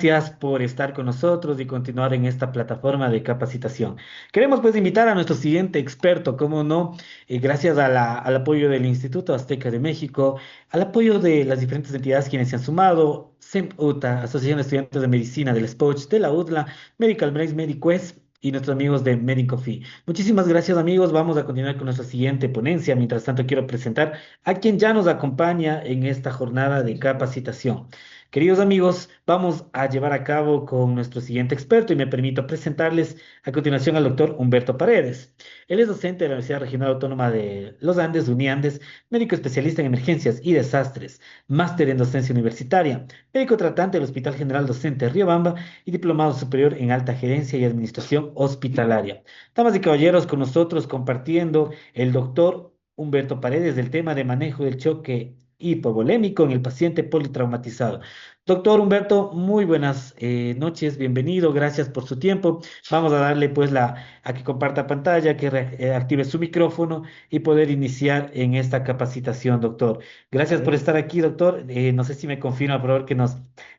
Gracias por estar con nosotros y continuar en esta plataforma de capacitación. Queremos pues invitar a nuestro siguiente experto, como no, gracias a al apoyo del Instituto Azteca de México, al apoyo de las diferentes entidades quienes se han sumado, SEMUTA, Asociación de Estudiantes de Medicina del SPOCH, de la UDLA, Medical Breaks, MediQuest y nuestros amigos de Medicofi. Muchísimas gracias amigos, vamos a continuar con nuestra siguiente ponencia. Mientras tanto quiero presentar a quien ya nos acompaña en esta jornada de capacitación. Queridos amigos, vamos a llevar a cabo con nuestro siguiente experto y me permito presentarles a continuación al doctor Humberto Paredes. Él es docente de la Universidad Regional Autónoma de los Andes, UNIANDES, médico especialista en emergencias y desastres, máster en docencia universitaria, médico tratante del Hospital General Docente de Riobamba y diplomado superior en alta gerencia y administración hospitalaria. Damas y caballeros, con nosotros compartiendo el doctor Humberto Paredes del tema de manejo del choque hipovolémico en el paciente politraumatizado. Doctor Humberto, muy buenas noches, bienvenido, gracias por su tiempo. Vamos a darle pues a que comparta pantalla, que active su micrófono y poder iniciar en esta capacitación, doctor. Gracias por estar aquí, doctor. No sé si me confirma, por favor,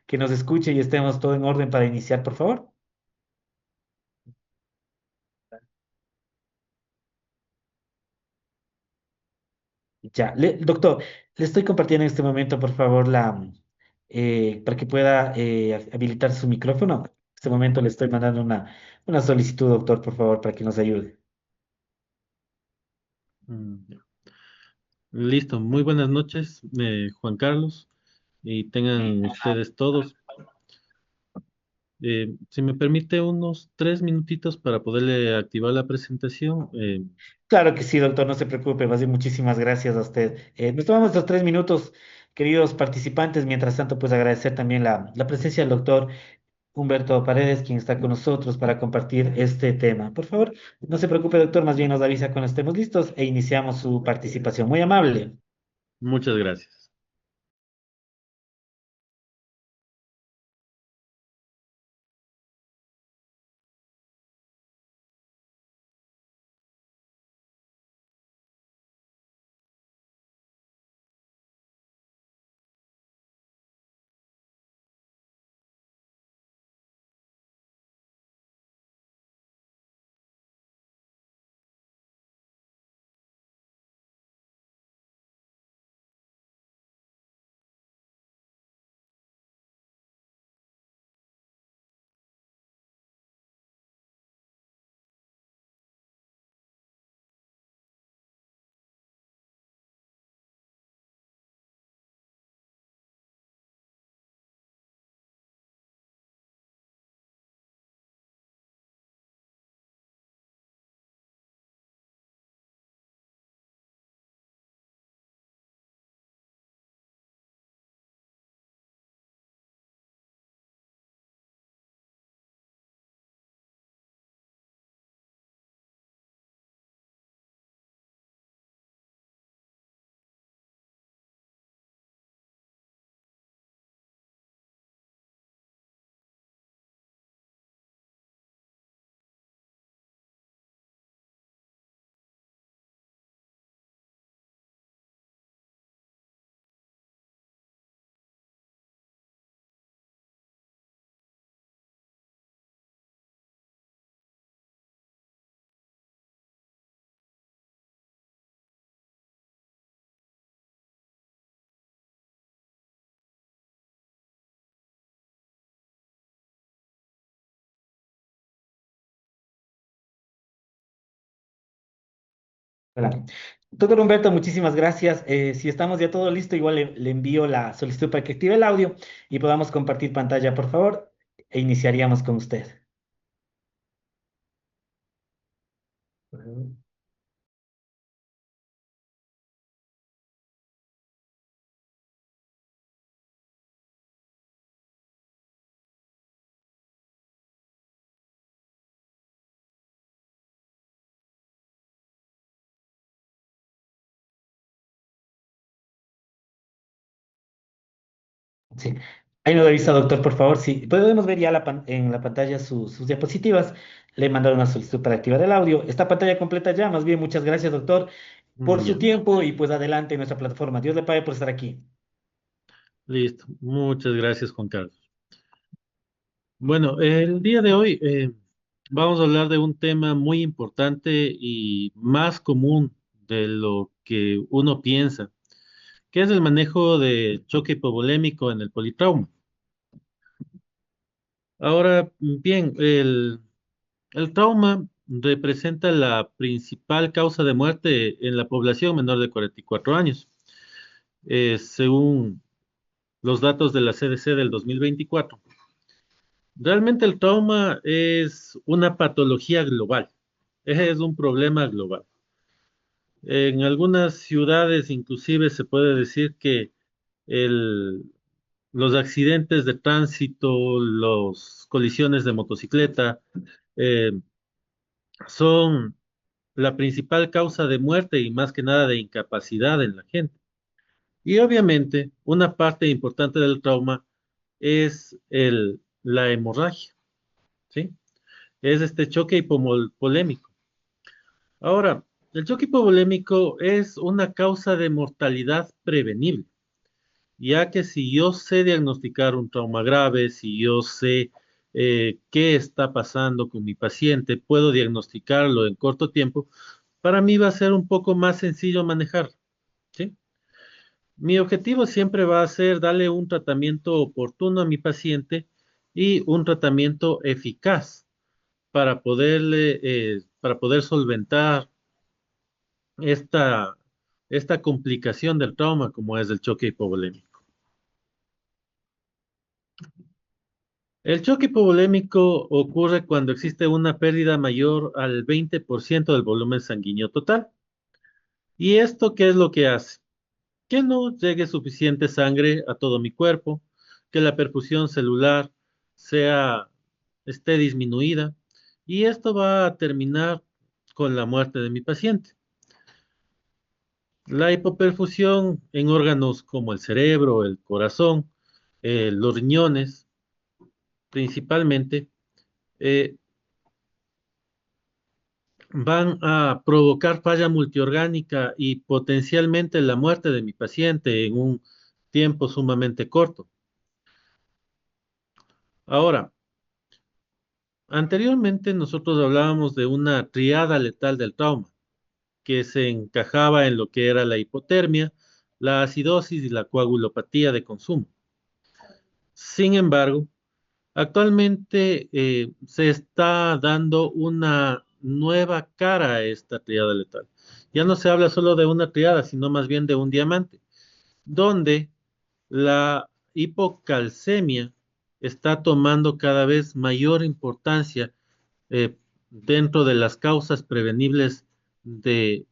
que nos escuche y estemos todo en orden para iniciar, por favor. Ya, doctor, le estoy compartiendo en este momento, por favor, para que pueda habilitar su micrófono. En este momento le estoy mandando una solicitud, doctor, por favor, para que nos ayude. Ya. Listo, muy buenas noches, Juan Carlos, y tengan ustedes todos. Si me permite unos 3 minutitos para poderle activar la presentación. Claro que sí, doctor, no se preocupe, más bien muchísimas gracias a usted. Nos tomamos estos 3 minutos, queridos participantes. Mientras tanto, pues agradecer también la presencia del doctor Humberto Paredes, quien está con nosotros para compartir este tema. Por favor, no se preocupe, doctor, más bien nos avisa cuando estemos listos e iniciamos su participación. Muy amable. Muchas gracias. Hola. Doctor Humberto, muchísimas gracias. Si estamos ya todo listo, igual le envío la solicitud para que active el audio y podamos compartir pantalla, por favor, e iniciaríamos con usted. Sí. Ahí nos avisa, doctor, por favor. Si podemos ver ya en la pantalla sus diapositivas, le he mandado una solicitud para activar el audio. Esta pantalla completa ya. Más bien, muchas gracias, doctor, por su Ya. tiempo y pues adelante en nuestra plataforma. Dios le pague por estar aquí. Listo, muchas gracias, Juan Carlos. Bueno, el día de hoy vamos a hablar de un tema muy importante y más común de lo que uno piensa, que es el manejo de choque hipovolémico en el politrauma. Ahora, bien, el trauma representa la principal causa de muerte en la población menor de 44 años, según los datos de la CDC del 2024. Realmente el trauma es una patología global, es un problema global. En algunas ciudades inclusive se puede decir que el- los accidentes de tránsito, las colisiones de motocicleta, eh, son la principal causa de muerte y más que nada de incapacidad en la gente. Y obviamente una parte importante del trauma es la hemorragia, ¿sí? Es este choque hipovolémico. Ahora, el choque hipovolémico es una causa de mortalidad prevenible, ya que si yo sé diagnosticar un trauma grave, si yo sé qué está pasando con mi paciente, puedo diagnosticarlo en corto tiempo, para mí va a ser un poco más sencillo manejar, ¿sí? Mi objetivo siempre va a ser darle un tratamiento oportuno a mi paciente y un tratamiento eficaz para poder solventar esta, esta complicación del trauma como es el choque hipovolémico. El choque hipovolémico ocurre cuando existe una pérdida mayor al 20% del volumen sanguíneo total. ¿Y esto qué es lo que hace? Que no llegue suficiente sangre a todo mi cuerpo, que la perfusión celular sea, esté disminuida, y esto va a terminar con la muerte de mi paciente. La hipoperfusión en órganos como el cerebro, el corazón, los riñones, principalmente, eh, van a provocar falla multiorgánica y potencialmente la muerte de mi paciente en un tiempo sumamente corto. Ahora, anteriormente nosotros hablábamos de una triada letal del trauma, que se encajaba en lo que era la hipotermia, la acidosis y la coagulopatía de consumo. Sin embargo, actualmente se está dando una nueva cara a esta triada letal. Ya no se habla solo de una triada, sino más bien de un diamante, donde la hipocalcemia está tomando cada vez mayor importancia dentro de las causas prevenibles de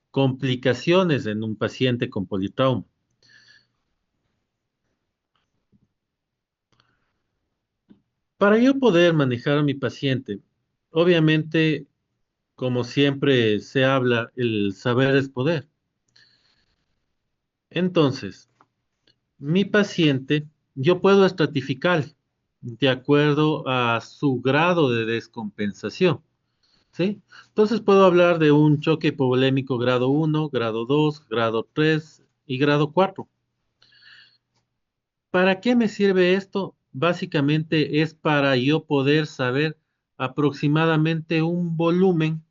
complicaciones en un paciente con politrauma. Para yo poder manejar a mi paciente, obviamente, como siempre se habla, el saber es poder. Entonces, mi paciente, yo puedo estratificar de acuerdo a su grado de descompensación, ¿sí? Entonces puedo hablar de un choque hipovolémico grado 1, grado 2, grado 3 y grado 4. ¿Para qué me sirve esto? Básicamente es para yo poder saber aproximadamente un volumen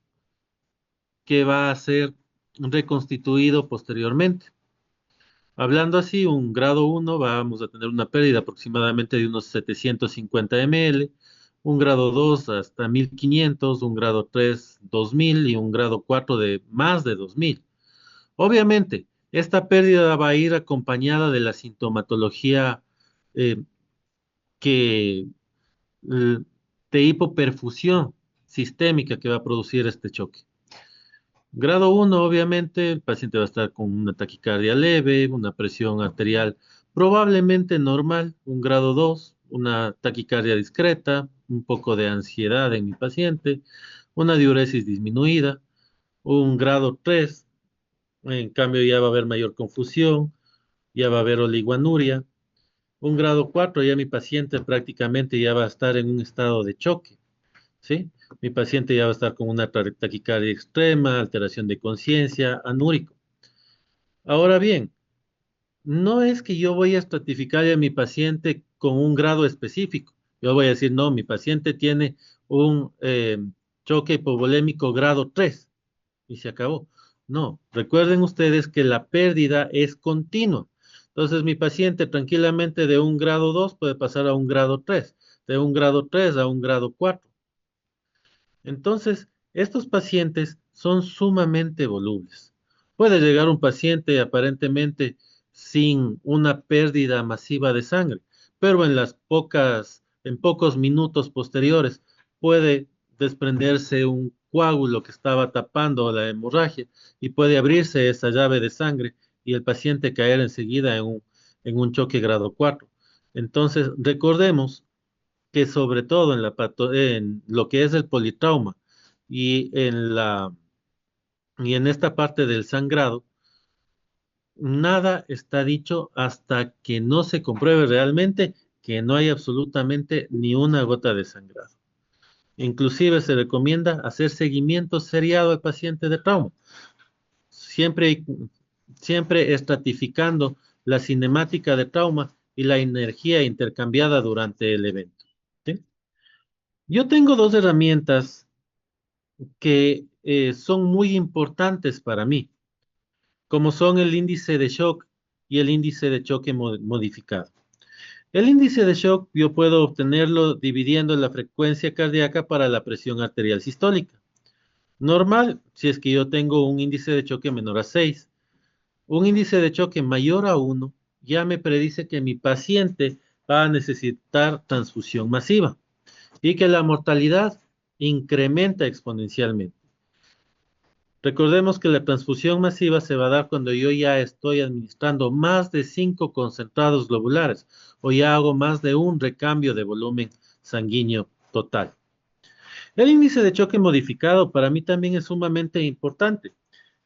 que va a ser reconstituido posteriormente. Hablando así, un grado 1 vamos a tener una pérdida aproximadamente de unos 750 ml, un grado 2 hasta 1500, un grado 3 2000 y un grado 4 de más de 2000. Obviamente, esta pérdida va a ir acompañada de la sintomatología eh, que de hipoperfusión sistémica que va a producir este choque. Grado 1, obviamente, el paciente va a estar con una taquicardia leve, una presión arterial probablemente normal. Un grado 2, una taquicardia discreta, un poco de ansiedad en mi paciente, una diuresis disminuida. Un grado 3, en cambio ya va a haber mayor confusión, ya va a haber oliguanuria. Un grado 4, ya mi paciente prácticamente ya va a estar en un estado de choque. ¿Sí? Mi paciente ya va a estar con una taquicardia extrema, alteración de conciencia, anúrico. Ahora bien, no es que yo voy a estratificar a mi paciente con un grado específico. Yo voy a decir, no, mi paciente tiene un choque hipovolémico grado 3 y se acabó. No, recuerden ustedes que la pérdida es continua. Entonces, mi paciente tranquilamente de un grado 2 puede pasar a un grado 3, de un grado 3 a un grado 4. Entonces, estos pacientes son sumamente volubles. Puede llegar un paciente aparentemente sin una pérdida masiva de sangre, pero en pocos minutos posteriores puede desprenderse un coágulo que estaba tapando la hemorragia y puede abrirse esa llave de sangre y el paciente caer enseguida en un choque grado 4. Entonces, recordemos que sobre todo en lo que es el politrauma y y en esta parte del sangrado, nada está dicho hasta que no se compruebe realmente que no hay absolutamente ni una gota de sangrado. Inclusive se recomienda hacer seguimiento seriado al paciente de trauma, siempre, siempre estratificando la cinemática de trauma y la energía intercambiada durante el evento. ¿Sí? Yo tengo dos herramientas que son muy importantes para mí, como son el índice de shock y el índice de choque modificado. El índice de shock yo puedo obtenerlo dividiendo la frecuencia cardíaca para la presión arterial sistólica. Normal, si es que yo tengo un índice de choque menor a 6. Un índice de choque mayor a 1 ya me predice que mi paciente va a necesitar transfusión masiva y que la mortalidad incrementa exponencialmente. Recordemos que la transfusión masiva se va a dar cuando yo ya estoy administrando más de 5 concentrados globulares o ya hago más de un recambio de volumen sanguíneo total. El índice de choque modificado para mí también es sumamente importante,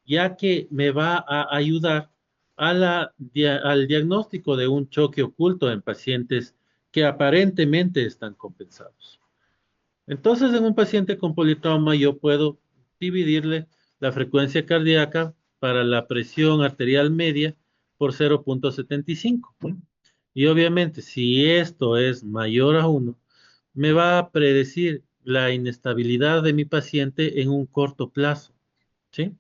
ya que me va a ayudar al diagnóstico de un choque oculto en pacientes que aparentemente están compensados. Entonces, en un paciente con politrauma yo puedo dividirle la frecuencia cardíaca para la presión arterial media por 0,75. Y obviamente, si esto es mayor a 1, me va a predecir la inestabilidad de mi paciente en un corto plazo. ¿Sí?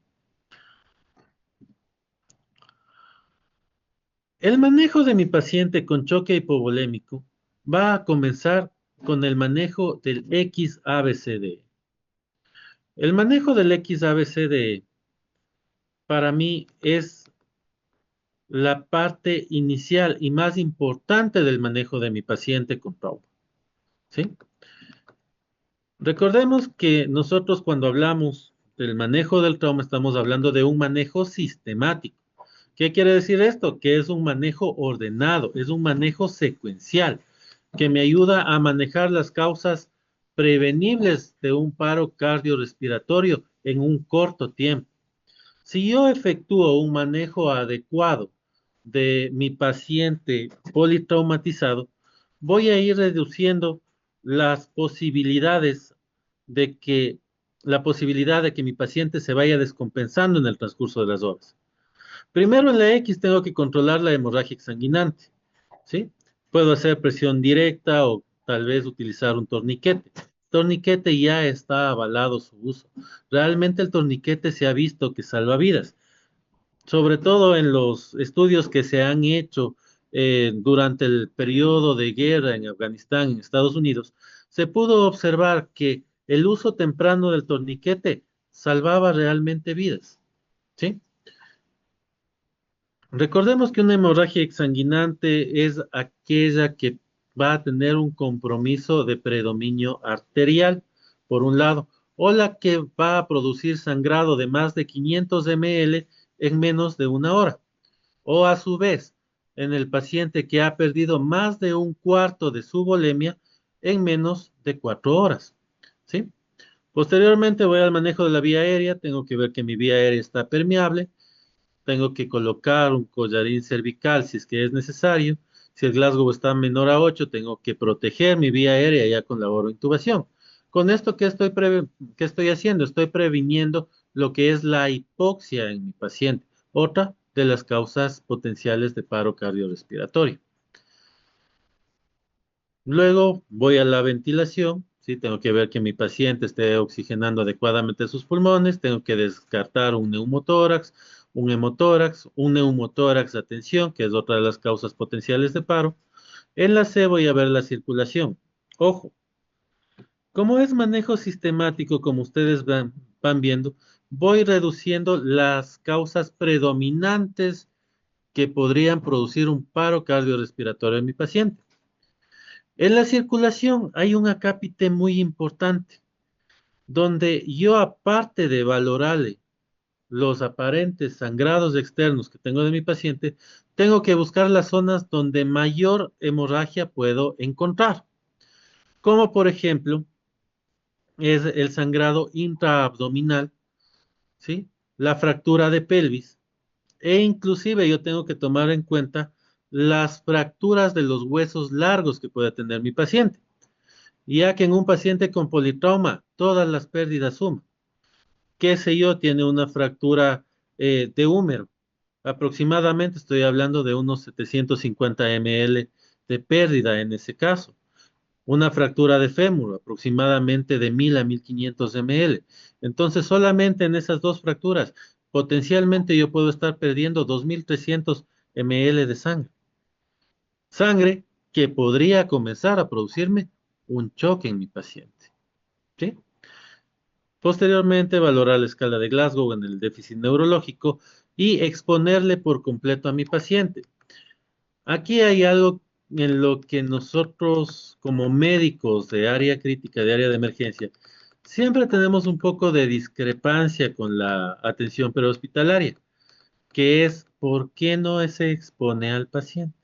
El manejo de mi paciente con choque hipovolémico va a comenzar con el manejo del XABCD. El manejo del XABCD para mí es la parte inicial y más importante del manejo de mi paciente con trauma. ¿Sí? Recordemos que nosotros cuando hablamos del manejo del trauma estamos hablando de un manejo sistemático. ¿Qué quiere decir esto? Que es un manejo ordenado, es un manejo secuencial, que me ayuda a manejar las causas prevenibles de un paro cardiorrespiratorio en un corto tiempo. Si yo efectúo un manejo adecuado de mi paciente politraumatizado, voy a ir reduciendo las posibilidades de que, la posibilidad de que mi paciente se vaya descompensando en el transcurso de las horas. Primero en la X tengo que controlar la hemorragia exsanguinante, ¿sí? Puedo hacer presión directa o tal vez utilizar un torniquete. Torniquete ya está avalado su uso. Realmente el torniquete se ha visto que salva vidas, sobre todo en los estudios que se han hecho durante el periodo de guerra en Afganistán, en Estados Unidos, se pudo observar que el uso temprano del torniquete salvaba realmente vidas, ¿sí? Recordemos que una hemorragia exsanguinante es aquella que va a tener un compromiso de predominio arterial, por un lado, o la que va a producir sangrado de más de 500 ml en menos de una hora, o a su vez, en el paciente que ha perdido más de un cuarto de su volemia en menos de 4 horas, ¿sí? Posteriormente voy al manejo de la vía aérea, tengo que ver que mi vía aérea está permeable, tengo que colocar un collarín cervical si es que es necesario. Si el Glasgow está menor a 8, tengo que proteger mi vía aérea ya con la orointubación. Con esto, ¿qué estoy haciendo? Estoy previniendo lo que es la hipoxia en mi paciente, otra de las causas potenciales de paro cardiorrespiratorio. Luego voy a la ventilación, ¿sí? Tengo que ver que mi paciente esté oxigenando adecuadamente sus pulmones, tengo que descartar un neumotórax, un hemotórax, un neumotórax de atención, que es otra de las causas potenciales de paro. En la C voy a ver la circulación. Ojo, como es manejo sistemático, como ustedes van viendo, voy reduciendo las causas predominantes que podrían producir un paro cardiorrespiratorio en mi paciente. En la circulación hay un acápite muy importante, donde yo, aparte de valorarle los aparentes sangrados externos que tengo de mi paciente, tengo que buscar las zonas donde mayor hemorragia puedo encontrar, como por ejemplo es el sangrado intraabdominal, ¿sí? La fractura de pelvis, e inclusive yo tengo que tomar en cuenta las fracturas de los huesos largos que pueda tener mi paciente, ya que en un paciente con politrauma todas las pérdidas suman. Qué sé yo, tiene una fractura de húmero, aproximadamente estoy hablando de unos 750 ml de pérdida en ese caso. Una fractura de fémur, aproximadamente de 1000 a 1500 ml. Entonces, solamente en esas dos fracturas, potencialmente yo puedo estar perdiendo 2300 ml de sangre. Sangre que podría comenzar a producirme un choque en mi paciente. ¿Sí? Posteriormente, valorar la escala de Glasgow en el déficit neurológico y exponerle por completo a mi paciente. Aquí hay algo en lo que nosotros, como médicos de área crítica, de área de emergencia, siempre tenemos un poco de discrepancia con la atención prehospitalaria, que es por qué no se expone al paciente,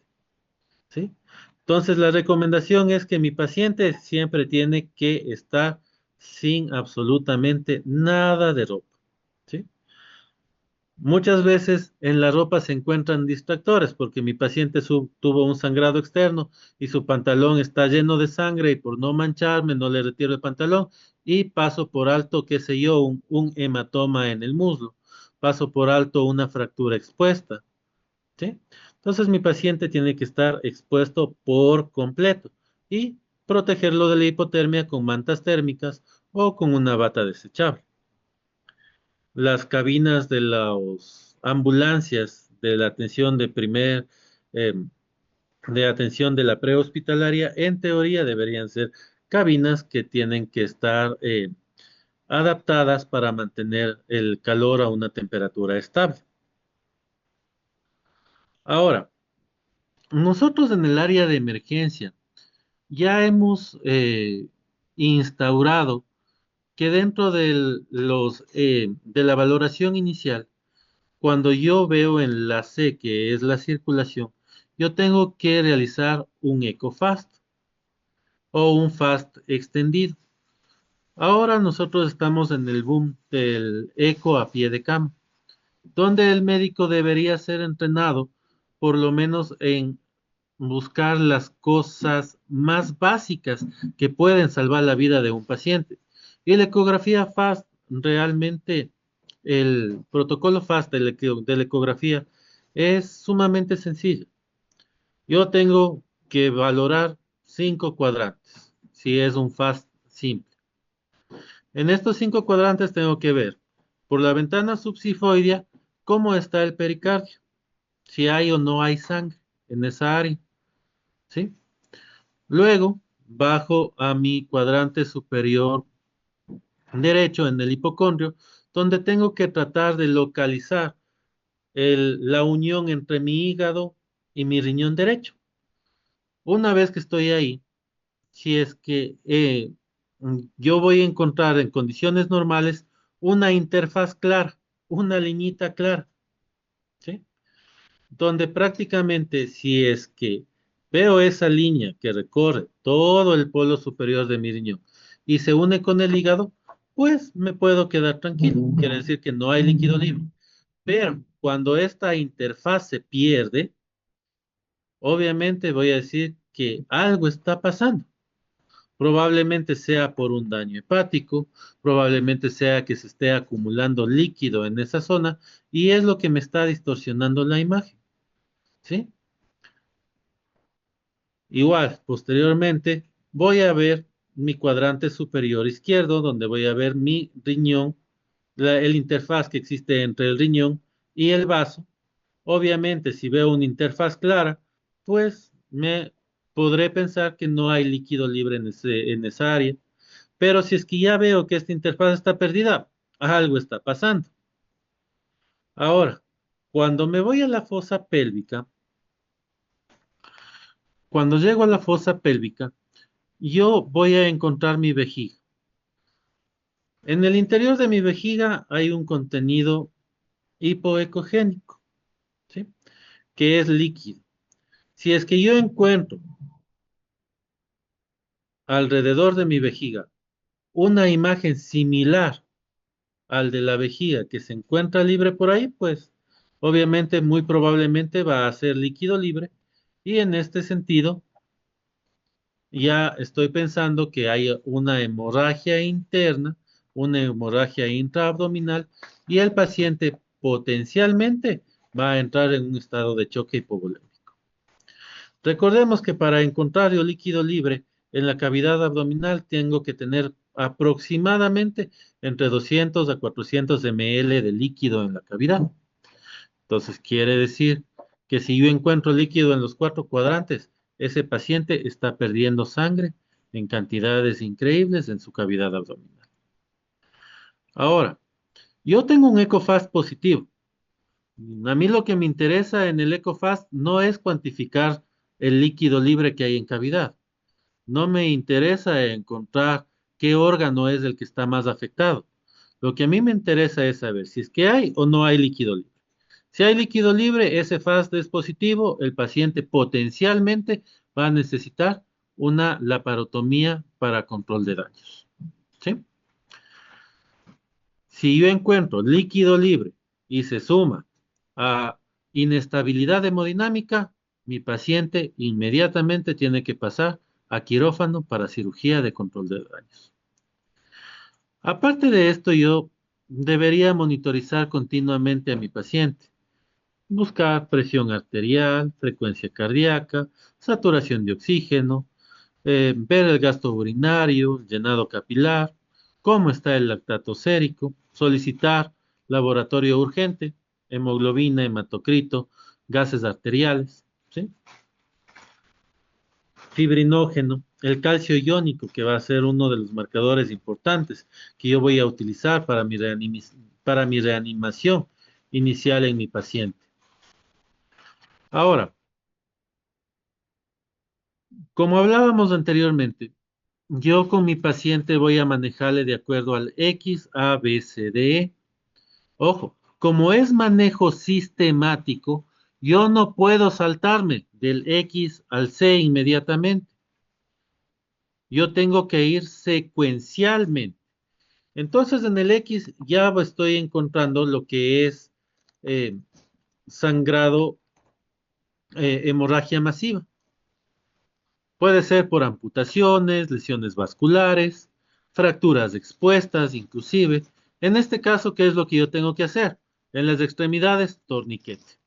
¿sí? Entonces, la recomendación es que mi paciente siempre tiene que estar sin absolutamente nada de ropa, ¿sí? Muchas veces en la ropa se encuentran distractores porque mi paciente tuvo un sangrado externo y su pantalón está lleno de sangre y por no mancharme no le retiro el pantalón y paso por alto, qué sé yo, un hematoma en el muslo, paso por alto una fractura expuesta, ¿sí? Entonces mi paciente tiene que estar expuesto por completo y protegerlo de la hipotermia con mantas térmicas o con una bata desechable. Las cabinas de las ambulancias de la atención de eh, de atención de la prehospitalaria, en teoría deberían ser cabinas que tienen que estar adaptadas para mantener el calor a una temperatura estable. Ahora, nosotros en el área de emergencia ya hemos instaurado que dentro de la valoración inicial, cuando yo veo en la C, que es la circulación, yo tengo que realizar un EcoFast o un FAST extendido. Ahora nosotros estamos en el boom del eco a pie de cama, donde el médico debería ser entrenado por lo menos en buscar las cosas más básicas que pueden salvar la vida de un paciente. Y la ecografía FAST, realmente el protocolo FAST de la ecografía es sumamente sencillo. Yo tengo que valorar 5 cuadrantes, si es un FAST simple. En estos 5 cuadrantes tengo que ver por la ventana subsifoidea cómo está el pericardio, si hay o no hay sangre en esa área, ¿sí? Luego bajo a mi cuadrante superior derecho en el hipocondrio, donde tengo que tratar de localizar la unión entre mi hígado y mi riñón derecho. Una vez que estoy ahí, si es que yo voy a encontrar en condiciones normales una interfaz clara, una liñita clara, ¿sí? Donde prácticamente si es que veo esa línea que recorre todo el polo superior de mi riñón y se une con el hígado, pues me puedo quedar tranquilo. Quiere decir que no hay líquido libre. Pero cuando esta interfaz se pierde, obviamente voy a decir que algo está pasando. Probablemente sea por un daño hepático, probablemente sea que se esté acumulando líquido en esa zona y es lo que me está distorsionando la imagen, ¿sí? Igual, posteriormente, voy a ver mi cuadrante superior izquierdo, donde voy a ver mi riñón, el interfaz que existe entre el riñón y el vaso. Obviamente, si veo una interfaz clara, pues me podré pensar que no hay líquido libre en esa área. Pero si es que ya veo que esta interfaz está perdida, algo está pasando. Ahora, cuando me voy a la fosa pélvica, cuando llego a la fosa pélvica, yo voy a encontrar mi vejiga. En el interior de mi vejiga hay un contenido hipoecogénico, ¿sí? Que es líquido. Si es que yo encuentro alrededor de mi vejiga una imagen similar al de la vejiga que se encuentra libre por ahí, pues obviamente muy probablemente va a ser líquido libre y en este sentido ya estoy pensando que hay una hemorragia interna, una hemorragia intraabdominal y el paciente potencialmente va a entrar en un estado de choque hipovolémico. Recordemos que para encontrar el líquido libre en la cavidad abdominal tengo que tener aproximadamente entre 200 a 400 ml de líquido en la cavidad. Entonces quiere decir que si yo encuentro líquido en los cuatro cuadrantes, ese paciente está perdiendo sangre en cantidades increíbles en su cavidad abdominal. Ahora, yo tengo un EcoFast positivo. A mí lo que me interesa en el EcoFast no es cuantificar el líquido libre que hay en cavidad. No me interesa encontrar qué órgano es el que está más afectado. Lo que a mí me interesa es saber si es que hay o no hay líquido libre. Si hay líquido libre, ese FAST es positivo, el paciente potencialmente va a necesitar una laparotomía para control de daños. ¿Sí? Si yo encuentro líquido libre y se suma a inestabilidad hemodinámica, mi paciente inmediatamente tiene que pasar a quirófano para cirugía de control de daños. Aparte de esto, yo debería monitorizar continuamente a mi paciente, buscar presión arterial, frecuencia cardíaca, saturación de oxígeno, ver el gasto urinario, llenado capilar, cómo está el lactato sérico, solicitar laboratorio urgente, hemoglobina, hematocrito, gases arteriales, ¿sí? Fibrinógeno, el calcio iónico, que va a ser uno de los marcadores importantes que yo voy a utilizar para mi reanimación inicial en mi paciente. Ahora, como hablábamos anteriormente, yo con mi paciente voy a manejarle de acuerdo al X, A, B, C, D, E. Ojo, como es manejo sistemático, yo no puedo saltarme del X al C inmediatamente. Yo tengo que ir secuencialmente. Entonces en el X ya estoy encontrando lo que es eh, sangrado, hemorragia masiva. Puede ser por amputaciones, lesiones vasculares, fracturas expuestas, inclusive. En este caso, ¿qué es lo que yo tengo que hacer? En las extremidades, torniquete.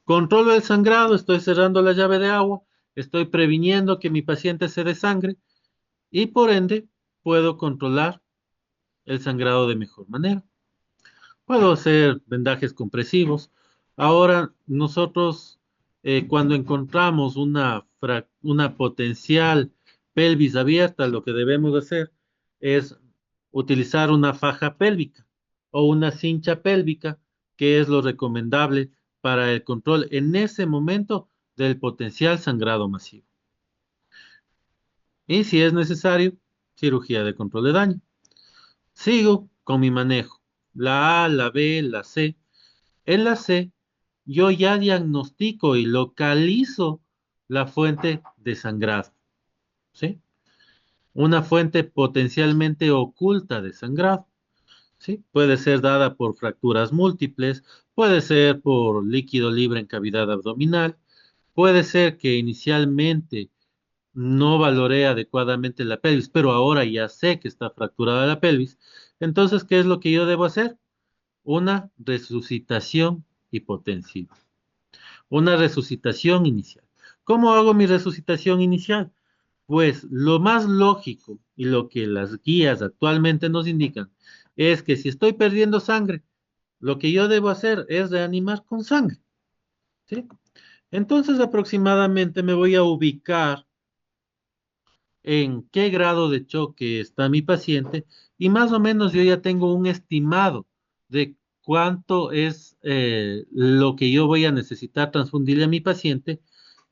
Controlo el sangrado, estoy cerrando la llave de agua, estoy previniendo que mi paciente se desangre y por ende puedo controlar el sangrado de mejor manera. Puedo hacer vendajes compresivos. Ahora nosotros, cuando encontramos una potencial pelvis abierta, lo que debemos hacer es utilizar una faja pélvica o una cincha pélvica, que es lo recomendable para el control en ese momento del potencial sangrado masivo. Y si es necesario, cirugía de control de daño. Sigo con mi manejo. La A, la B, la C. En la C, yo ya diagnostico y localizo la fuente de sangrado, ¿sí? Una fuente potencialmente oculta de sangrado, ¿sí? Puede ser dada por fracturas múltiples, puede ser por líquido libre en cavidad abdominal, puede ser que inicialmente no valoré adecuadamente la pelvis, pero ahora ya sé que está fracturada la pelvis. Entonces, ¿qué es lo que yo debo hacer? Una resucitación hipotensiva, una resucitación inicial. ¿Cómo hago mi resucitación inicial? Pues lo más lógico y lo que las guías actualmente nos indican es que si estoy perdiendo sangre, lo que yo debo hacer es reanimar con sangre, ¿sí? Entonces aproximadamente me voy a ubicar en qué grado de choque está mi paciente y más o menos yo ya tengo un estimado de cuánto es lo que yo voy a necesitar transfundirle a mi paciente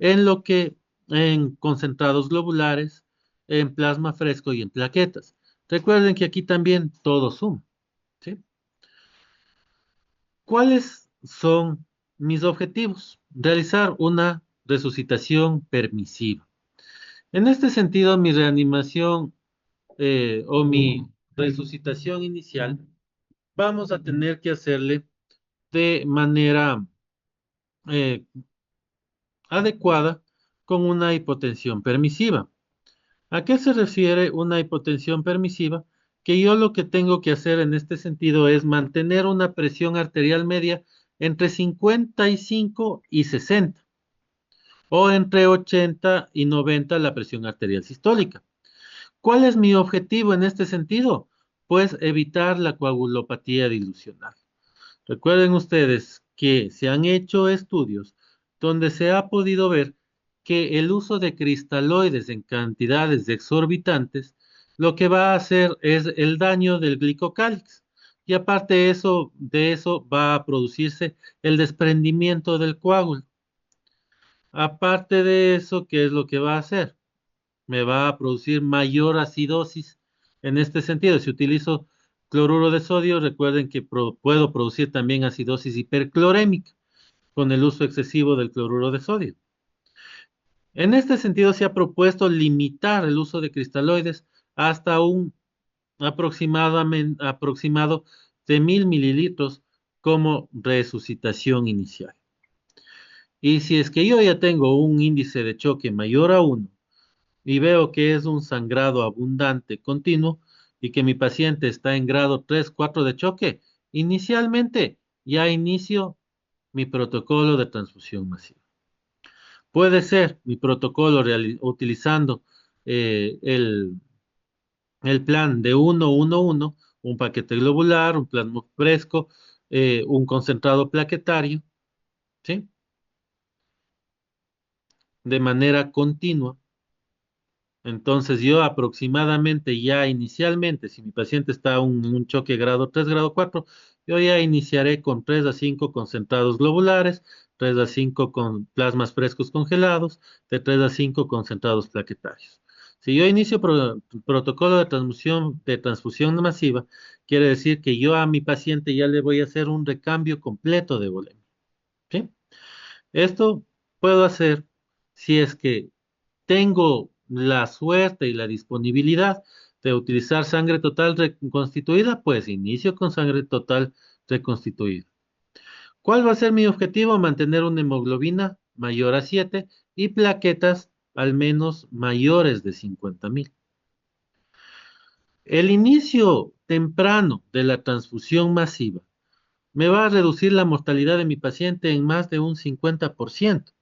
en lo que en concentrados globulares, en plasma fresco y en plaquetas. Recuerden que aquí también todo suma, ¿sí? ¿Cuáles son mis objetivos? Realizar una resucitación permisiva. En este sentido, mi reanimación o mi resucitación inicial, vamos a tener que hacerle de manera eh, adecuada con una hipotensión permisiva. ¿A qué se refiere una hipotensión permisiva? Que yo lo que tengo que hacer en este sentido es mantener una presión arterial media entre 55 y 60 o entre 80 y 90 la presión arterial sistólica. ¿Cuál es mi objetivo en este sentido? Pues evitar la coagulopatía dilucional. Recuerden ustedes que se han hecho estudios donde se ha podido ver que el uso de cristaloides en cantidades exorbitantes lo que va a hacer es el daño del glicocálix. Y aparte de eso va a producirse el desprendimiento del coágulo. Aparte de eso, ¿qué es lo que va a hacer? Me va a producir mayor acidosis. En este sentido, si utilizo cloruro de sodio, recuerden que puedo producir también acidosis hiperclorémica con el uso excesivo del cloruro de sodio. En este sentido, se ha propuesto limitar el uso de cristaloides hasta un aproximado de 1000 mililitros como resucitación inicial. Y si es que yo ya tengo un índice de choque mayor a 1 y veo que es un sangrado abundante continuo y que mi paciente está en grado 3, 4 de choque, inicialmente ya inicio mi protocolo de transfusión masiva. Puede ser mi protocolo utilizando el plan de 1-1-1, un paquete globular, un plasma fresco, un concentrado plaquetario, ¿sí? De manera continua. Entonces yo aproximadamente ya inicialmente, si mi paciente está en un choque grado 3, grado 4, yo ya iniciaré con 3 a 5 concentrados globulares, 3 a 5 con plasmas frescos congelados, de 3 a 5 concentrados plaquetarios. Si yo inicio protocolo de transfusión masiva, quiere decir que yo a mi paciente ya le voy a hacer un recambio completo de volemia, ¿sí? Esto puedo hacer si es que tengo la suerte y la disponibilidad de utilizar sangre total reconstituida, pues inicio con sangre total reconstituida. ¿Cuál va a ser mi objetivo? Mantener una hemoglobina mayor a 7 y plaquetas al menos mayores de 50.000. El inicio temprano de la transfusión masiva me va a reducir la mortalidad de mi paciente en más de un 50%.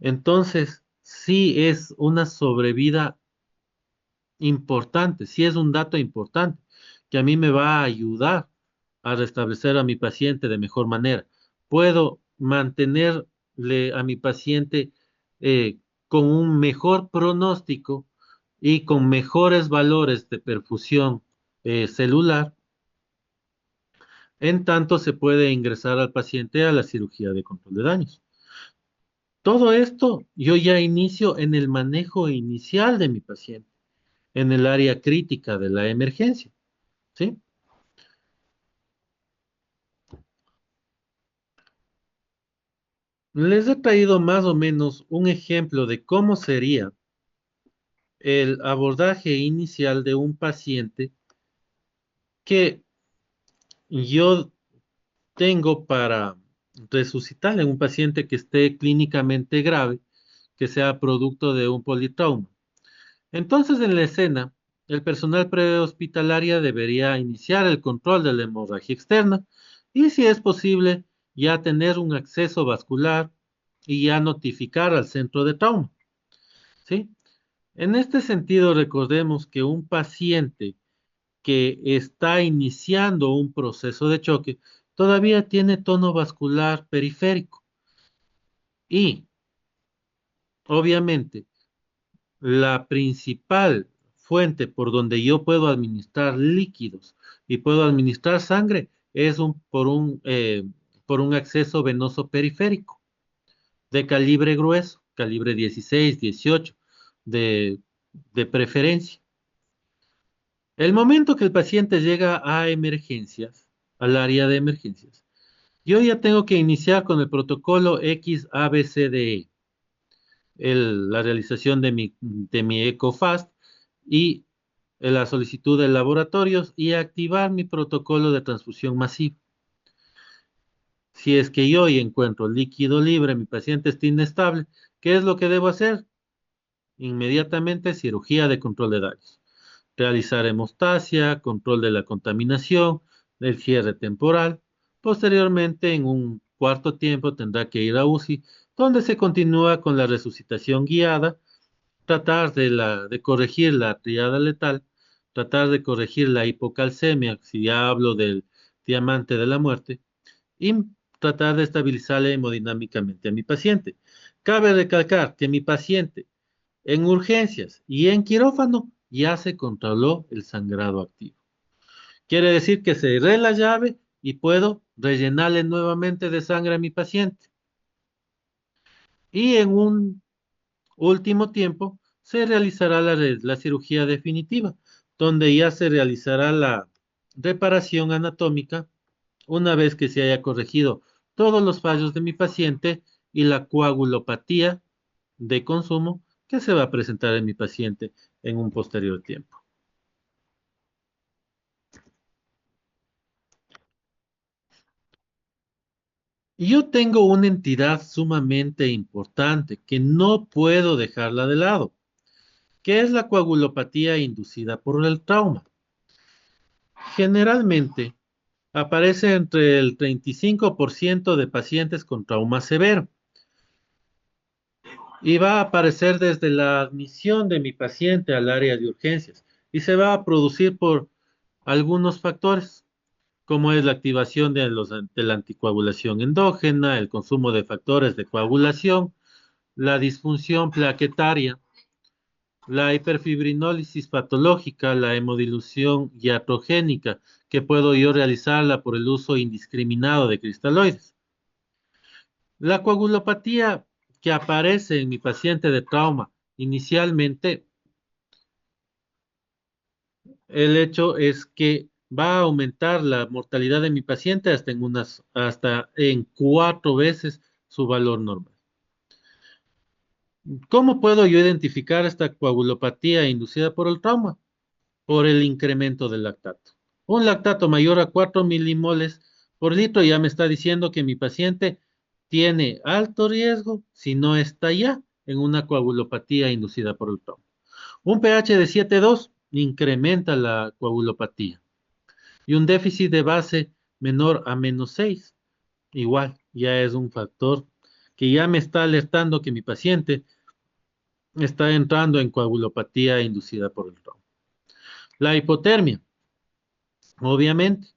Entonces, sí es una sobrevida importante, sí es un dato importante que a mí me va a ayudar a restablecer a mi paciente de mejor manera. Puedo mantenerle a mi paciente con un mejor pronóstico y con mejores valores de perfusión celular, en tanto se puede ingresar al paciente a la cirugía de control de daños. Todo esto yo ya inicio en el manejo inicial de mi paciente, en el área crítica de la emergencia, ¿sí? Les he traído más o menos un ejemplo de cómo sería el abordaje inicial de un paciente que yo tengo para resucitar en un paciente que esté clínicamente grave, que sea producto de un politrauma. Entonces, en la escena, el personal prehospitalaria debería iniciar el control de la hemorragia externa y, si es posible, ya tener un acceso vascular y ya notificar al centro de trauma, ¿sí? En este sentido, recordemos que un paciente que está iniciando un proceso de choque todavía tiene tono vascular periférico y obviamente la principal fuente por donde yo puedo administrar líquidos y puedo administrar sangre es por un acceso venoso periférico de calibre grueso, calibre 16, 18, de, de preferencia. El momento que el paciente llega a emergencias, al área de emergencias, yo ya tengo que iniciar con el protocolo XABCDE, la realización de mi EcoFast y la solicitud de laboratorios y activar mi protocolo de transfusión masiva. Si es que yo hoy encuentro líquido libre, mi paciente está inestable, ¿qué es lo que debo hacer? Inmediatamente cirugía de control de daños. Realizar hemostasia, control de la contaminación, el cierre temporal. Posteriormente, en un cuarto tiempo, tendrá que ir a UCI, donde se continúa con la resucitación guiada, tratar de corregir la triada letal, tratar de corregir la hipocalcemia, si ya hablo del diamante de la muerte, y tratar de estabilizarle hemodinámicamente a mi paciente. Cabe recalcar que mi paciente en urgencias y en quirófano ya se controló el sangrado activo. Quiere decir que cerré la llave y puedo rellenarle nuevamente de sangre a mi paciente. Y en un último tiempo se realizará la cirugía definitiva, donde ya se realizará la reparación anatómica una vez que se haya corregido todos los fallos de mi paciente y la coagulopatía de consumo que se va a presentar en mi paciente en un posterior tiempo. Yo tengo una entidad sumamente importante que no puedo dejarla de lado, que es la coagulopatía inducida por el trauma. Generalmente aparece entre el 35% de pacientes con trauma severo y va a aparecer desde la admisión de mi paciente al área de urgencias y se va a producir por algunos factores, como es la activación de la anticoagulación endógena, el consumo de factores de coagulación, la disfunción plaquetaria, la hiperfibrinólisis patológica, la hemodilución iatrogénica, que puedo yo realizarla por el uso indiscriminado de cristaloides. La coagulopatía que aparece en mi paciente de trauma inicialmente, el hecho es que va a aumentar la mortalidad de mi paciente hasta en 4 veces su valor normal. ¿Cómo puedo yo identificar esta coagulopatía inducida por el trauma? Por el incremento del lactato. Un lactato mayor a 4 milimoles por litro ya me está diciendo que mi paciente tiene alto riesgo, si no está ya, en una coagulopatía inducida por el trauma. Un pH de 7,2 incrementa la coagulopatía. Y un déficit de base menor a -6, igual, ya es un factor que ya me está alertando que mi paciente está entrando en coagulopatía inducida por el trauma. La hipotermia, obviamente,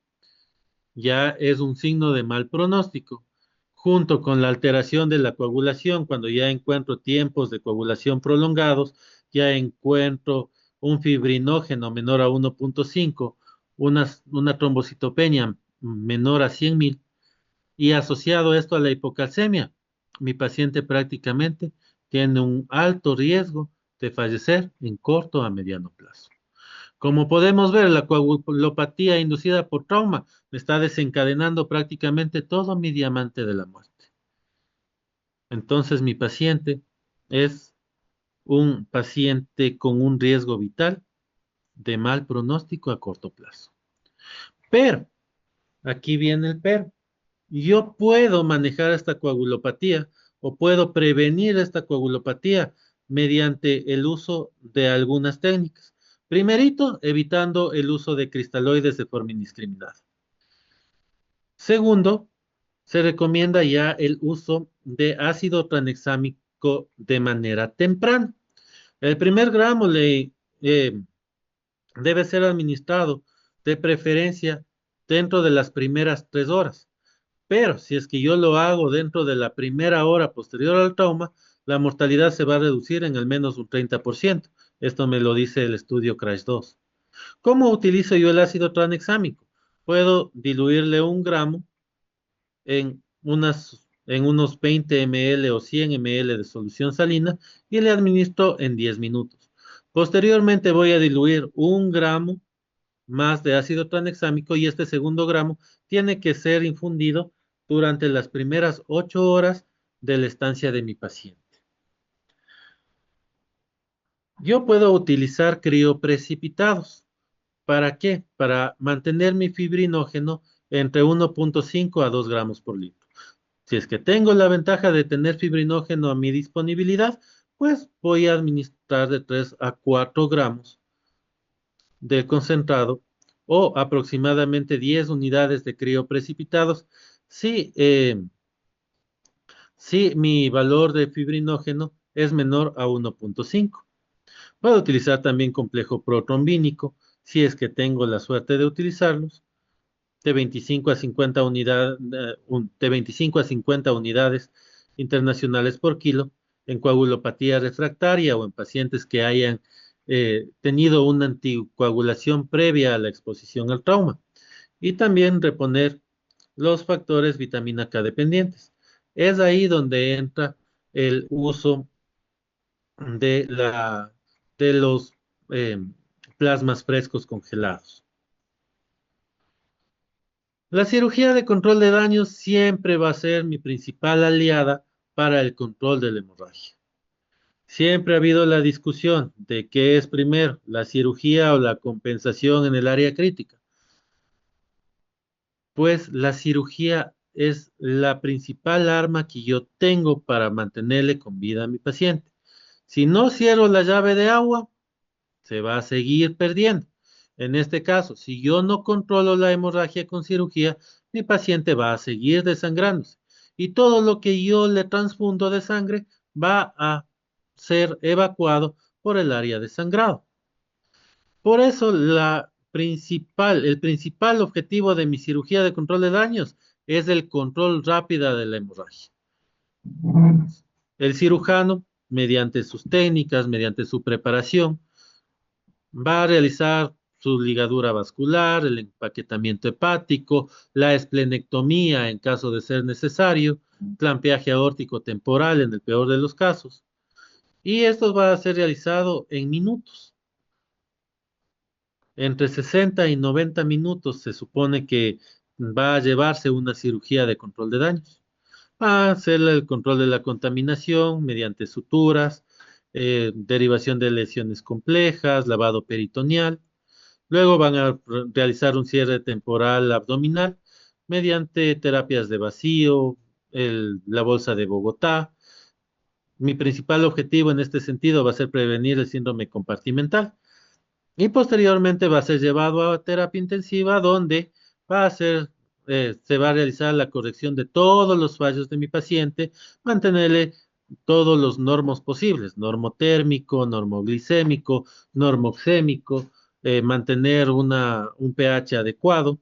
ya es un signo de mal pronóstico, junto con la alteración de la coagulación, cuando ya encuentro tiempos de coagulación prolongados, ya encuentro un fibrinógeno menor a 1,5, una trombocitopenia menor a 100,000, y asociado esto a la hipocalcemia, mi paciente prácticamente tiene un alto riesgo de fallecer en corto a mediano plazo. Como podemos ver, la coagulopatía inducida por trauma me está desencadenando prácticamente todo mi diamante de la muerte. Entonces, mi paciente es un paciente con un riesgo vital de mal pronóstico a corto plazo. Pero, aquí viene el pero. Yo puedo manejar esta coagulopatía o puedo prevenir esta coagulopatía mediante el uso de algunas técnicas. Primerito, evitando el uso de cristaloides de forma indiscriminada. Segundo, se recomienda ya el uso de ácido tranexámico de manera temprana. El primer gramo eh, debe ser administrado de preferencia dentro de las primeras 3 horas. Pero si es que yo lo hago dentro de la primera hora posterior al trauma, la mortalidad se va a reducir en al menos un 30%. Esto me lo dice el estudio CRASH 2. ¿Cómo utilizo yo el ácido tranexámico? Puedo diluirle 1 gramo en unos 20 ml o 100 ml de solución salina y le administro en 10 minutos. Posteriormente voy a diluir 1 gramo más de ácido tranexámico y este segundo gramo tiene que ser infundido durante las primeras 8 horas de la estancia de mi paciente. Yo puedo utilizar crioprecipitados. ¿Para qué? Para mantener mi fibrinógeno entre 1.5 a 2 gramos por litro. Si es que tengo la ventaja de tener fibrinógeno a mi disponibilidad, pues voy a administrar de 3 a 4 gramos de concentrado o aproximadamente 10 unidades de crioprecipitados si, si mi valor de fibrinógeno es menor a 1.5. Puedo utilizar también complejo protrombínico si es que tengo la suerte de utilizarlos de 25 a 50 unidades, de 25 a 50 unidades internacionales por kilo en coagulopatía refractaria o en pacientes que hayan tenido una anticoagulación previa a la exposición al trauma. Y también reponer los factores vitamina K dependientes. Es ahí donde entra el uso de, de los eh, plasmas frescos congelados. La cirugía de control de daños siempre va a ser mi principal aliada para el control de la hemorragia. Siempre ha habido la discusión de qué es primero, la cirugía o la compensación en el área crítica. Pues la cirugía es la principal arma que yo tengo para mantenerle con vida a mi paciente. Si no cierro la llave de agua, se va a seguir perdiendo. En este caso, si yo no controlo la hemorragia con cirugía, mi paciente va a seguir desangrándose y todo lo que yo le transfundo de sangre va a ser evacuado por el área de sangrado. Por eso el principal objetivo de mi cirugía de control de daños es el control rápido de la hemorragia. El cirujano, mediante sus técnicas, mediante su preparación, va a realizar su ligadura vascular, el empaquetamiento hepático, la esplenectomía en caso de ser necesario, clampeaje aórtico temporal en el peor de los casos. Y esto va a ser realizado en minutos. Entre 60 y 90 minutos se supone que va a llevarse una cirugía de control de daños. Va a hacer el control de la contaminación mediante suturas, derivación de lesiones complejas, lavado peritoneal. Luego van a realizar un cierre temporal abdominal mediante terapias de vacío, la bolsa de Bogotá. Mi principal objetivo en este sentido va a ser prevenir el síndrome compartimental y posteriormente va a ser llevado a terapia intensiva donde va a ser, se va a realizar la corrección de todos los fallos de mi paciente, mantenerle todos los normos posibles, normotérmico, normoglicémico, normoxémico, mantener un pH adecuado,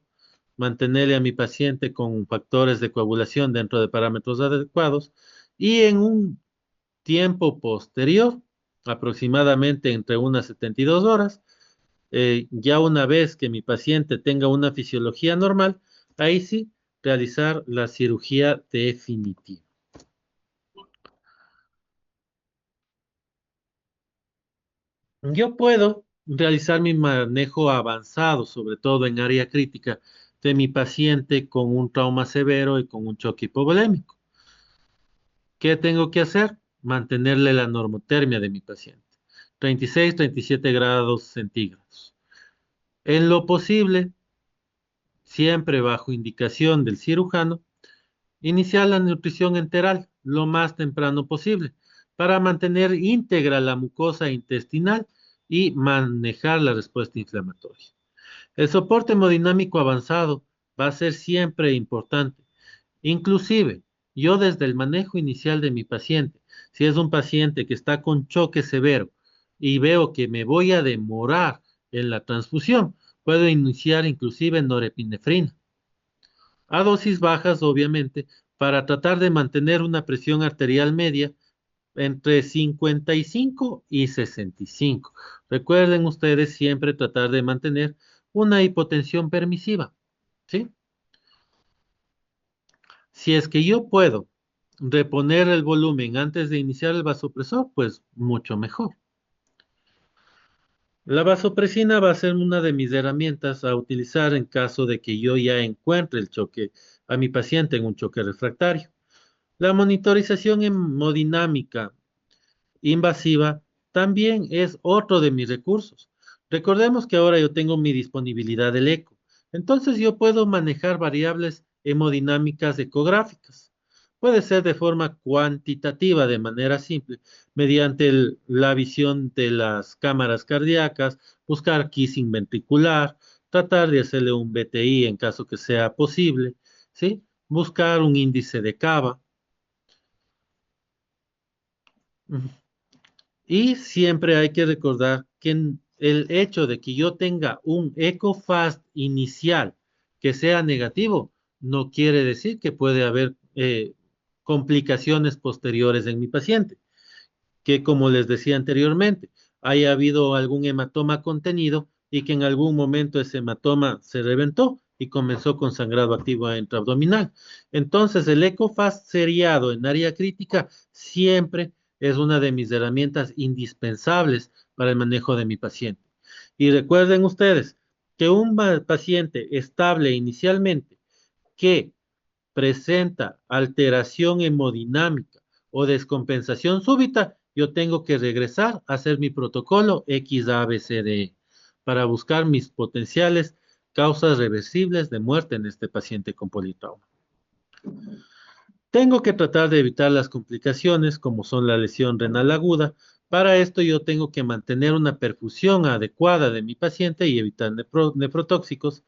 mantenerle a mi paciente con factores de coagulación dentro de parámetros adecuados y en un tiempo posterior, aproximadamente entre unas 72 horas, ya una vez que mi paciente tenga una fisiología normal, ahí sí realizar la cirugía definitiva. Yo puedo realizar mi manejo avanzado, sobre todo en área crítica, de mi paciente con un trauma severo y con un choque hipovolémico. ¿Qué tengo que hacer? Mantenerle la normotermia de mi paciente, 36, 37 grados centígrados. En lo posible, siempre bajo indicación del cirujano, iniciar la nutrición enteral lo más temprano posible para mantener íntegra la mucosa intestinal y manejar la respuesta inflamatoria. El soporte hemodinámico avanzado va a ser siempre importante Inclusive, yo desde el manejo inicial de mi paciente, si es un paciente que está con choque severo y veo que me voy a demorar en la transfusión, puedo iniciar inclusive norepinefrina a dosis bajas, obviamente, para tratar de mantener una presión arterial media entre 55 y 65. Recuerden ustedes siempre tratar de mantener una hipotensión permisiva, ¿sí? Si es que yo puedo reponer el volumen antes de iniciar el vasopresor, pues mucho mejor. La vasopresina va a ser una de mis herramientas a utilizar en caso de que yo ya encuentre el choque a mi paciente en un choque refractario. La monitorización hemodinámica invasiva también es otro de mis recursos. Recordemos que ahora yo tengo mi disponibilidad del eco. Entonces yo puedo manejar variables hemodinámicas ecográficas. Puede ser de forma cuantitativa, de manera simple, mediante la visión de las cámaras cardíacas, buscar kissing ventricular, tratar de hacerle un BTI en caso que sea posible, ¿sí? Buscar un índice de Cava. Y siempre hay que recordar que el hecho de que yo tenga un eco fast inicial que sea negativo, no quiere decir que puede haber complicaciones posteriores en mi paciente, que como les decía anteriormente, haya habido algún hematoma contenido y que en algún momento ese hematoma se reventó y comenzó con sangrado activo intraabdominal. Entonces, el EcoFast seriado en área crítica siempre es una de mis herramientas indispensables para el manejo de mi paciente. Y recuerden ustedes que un paciente estable inicialmente que presenta alteración hemodinámica o descompensación súbita, yo tengo que regresar a hacer mi protocolo XABCDE para buscar mis potenciales causas reversibles de muerte en este paciente con politrauma. Tengo que tratar de evitar las complicaciones como son la lesión renal aguda. Para esto yo tengo que mantener una perfusión adecuada de mi paciente y evitar nefrotóxicos,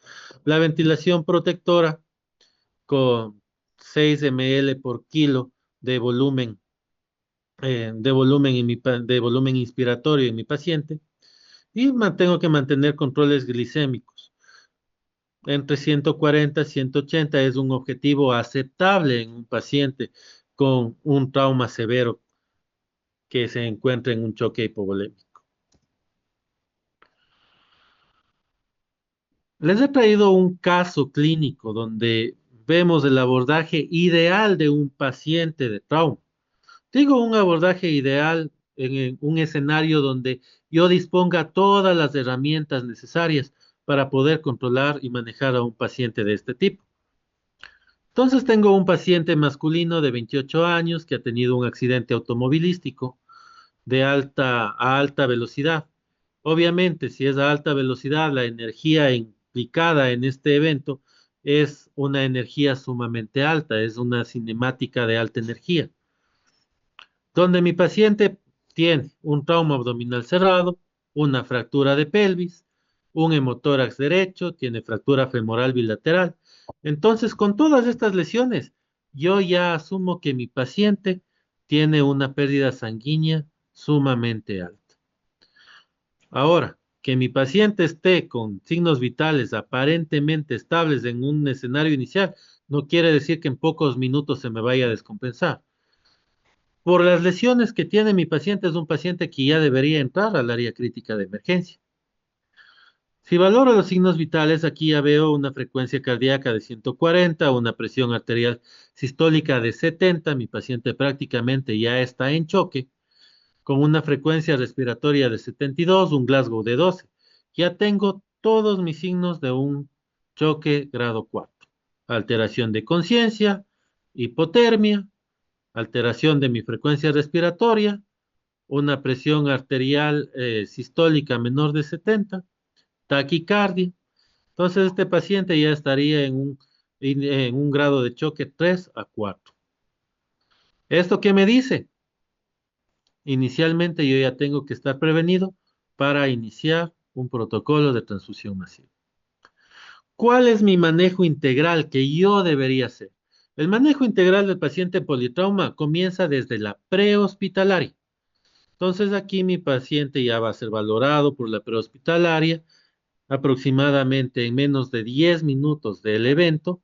la ventilación protectora con 6 ml por kilo de volumen inspiratorio en mi paciente y tengo que mantener controles glicémicos. Entre 140 y 180 es un objetivo aceptable en un paciente con un trauma severo que se encuentra en un choque hipovolémico. Les he traído un caso clínico donde vemos el abordaje ideal de un paciente de trauma. Digo un abordaje ideal en un escenario donde yo disponga todas las herramientas necesarias para poder controlar y manejar a un paciente de este tipo. Entonces tengo un paciente masculino de 28 años que ha tenido un accidente automovilístico de alta velocidad. Obviamente, si es a alta velocidad, la energía implicada en este evento es una energía sumamente alta, es una cinemática de alta energía donde mi paciente tiene un trauma abdominal cerrado, una fractura de pelvis, un hemotórax derecho, tiene fractura femoral bilateral. Entonces, con todas estas lesiones, yo ya asumo que mi paciente tiene una pérdida sanguínea sumamente alta. Ahora, que mi paciente esté con signos vitales aparentemente estables en un escenario inicial, no quiere decir que en pocos minutos se me vaya a descompensar. Por las lesiones que tiene mi paciente, es un paciente que ya debería entrar al área crítica de emergencia. Si valoro los signos vitales, aquí ya veo una frecuencia cardíaca de 140, una presión arterial sistólica de 70, mi paciente prácticamente ya está en choque, con una frecuencia respiratoria de 72, un Glasgow de 12. Ya tengo todos mis signos de un choque grado 4. Alteración de conciencia, hipotermia, alteración de mi frecuencia respiratoria, una presión arterial sistólica menor de 70, taquicardia. Entonces este paciente ya estaría en un grado de choque 3 a 4. ¿Esto qué me dice? Inicialmente yo ya tengo que estar prevenido para iniciar un protocolo de transfusión masiva. ¿Cuál es mi manejo integral que yo debería hacer? El manejo integral del paciente politrauma comienza desde la prehospitalaria. Entonces aquí mi paciente ya va a ser valorado por la prehospitalaria, aproximadamente en menos de 10 minutos del evento.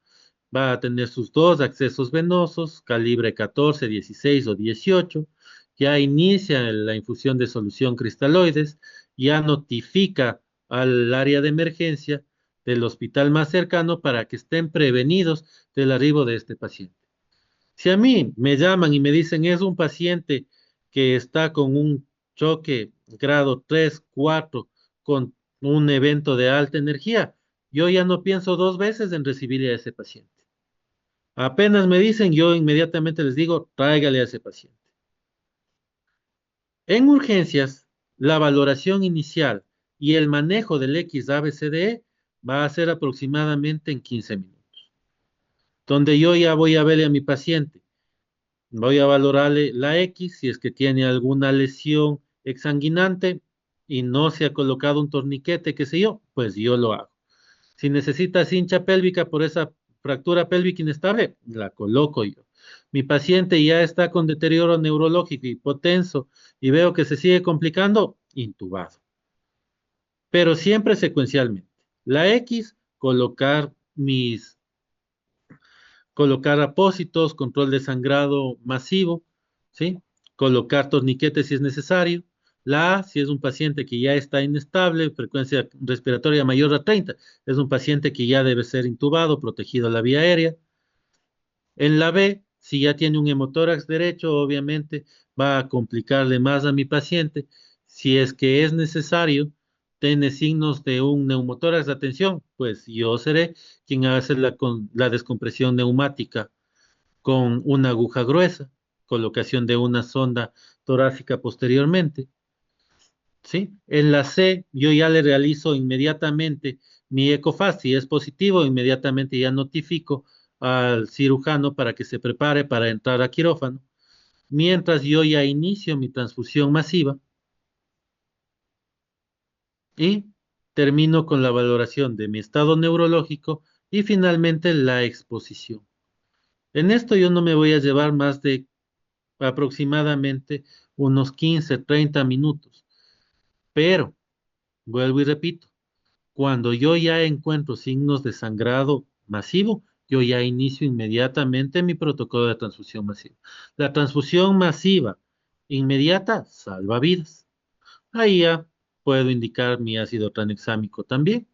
Va a tener sus dos accesos venosos, calibre 14, 16 o 18. Ya inicia la infusión de solución cristaloides, ya notifica al área de emergencia del hospital más cercano para que estén prevenidos del arribo de este paciente. Si a mí me llaman y me dicen es un paciente que está con un choque grado 3, 4, con un evento de alta energía, yo ya no pienso dos veces en recibir a ese paciente. Apenas me dicen, yo inmediatamente les digo, tráigale a ese paciente. En urgencias, la valoración inicial y el manejo del XABCDE va a ser aproximadamente en 15 minutos, donde yo ya voy a verle a mi paciente. Voy a valorarle la X si es que tiene alguna lesión exsanguinante y no se ha colocado un torniquete, qué sé yo, pues yo lo hago. Si necesita cincha pélvica por esa fractura pélvica inestable, la coloco yo. Mi paciente ya está con deterioro neurológico hipotenso y veo que se sigue complicando, intubado. Pero siempre secuencialmente. La X, colocar apósitos, control de sangrado masivo, ¿sí? Colocar torniquetes si es necesario. La A, si es un paciente que ya está inestable, frecuencia respiratoria mayor a 30, es un paciente que ya debe ser intubado, protegido la vía aérea. En la B, si ya tiene un hemotórax derecho, obviamente va a complicarle más a mi paciente. Si es que es necesario, tiene signos de un neumotórax de atención, pues yo seré quien hace la descompresión neumática con una aguja gruesa, colocación de una sonda torácica posteriormente, ¿sí? En la C, yo ya le realizo inmediatamente mi ecofast, si es positivo, inmediatamente ya notifico al cirujano para que se prepare para entrar a quirófano, mientras yo ya inicio mi transfusión masiva y termino con la valoración de mi estado neurológico y finalmente la exposición. En esto yo no me voy a llevar más de aproximadamente unos 15, 30 minutos. Pero, vuelvo y repito, cuando yo ya encuentro signos de sangrado masivo, yo ya inicio inmediatamente mi protocolo de transfusión masiva. La transfusión masiva inmediata salva vidas. Ahí ya puedo indicar mi ácido tranexámico también.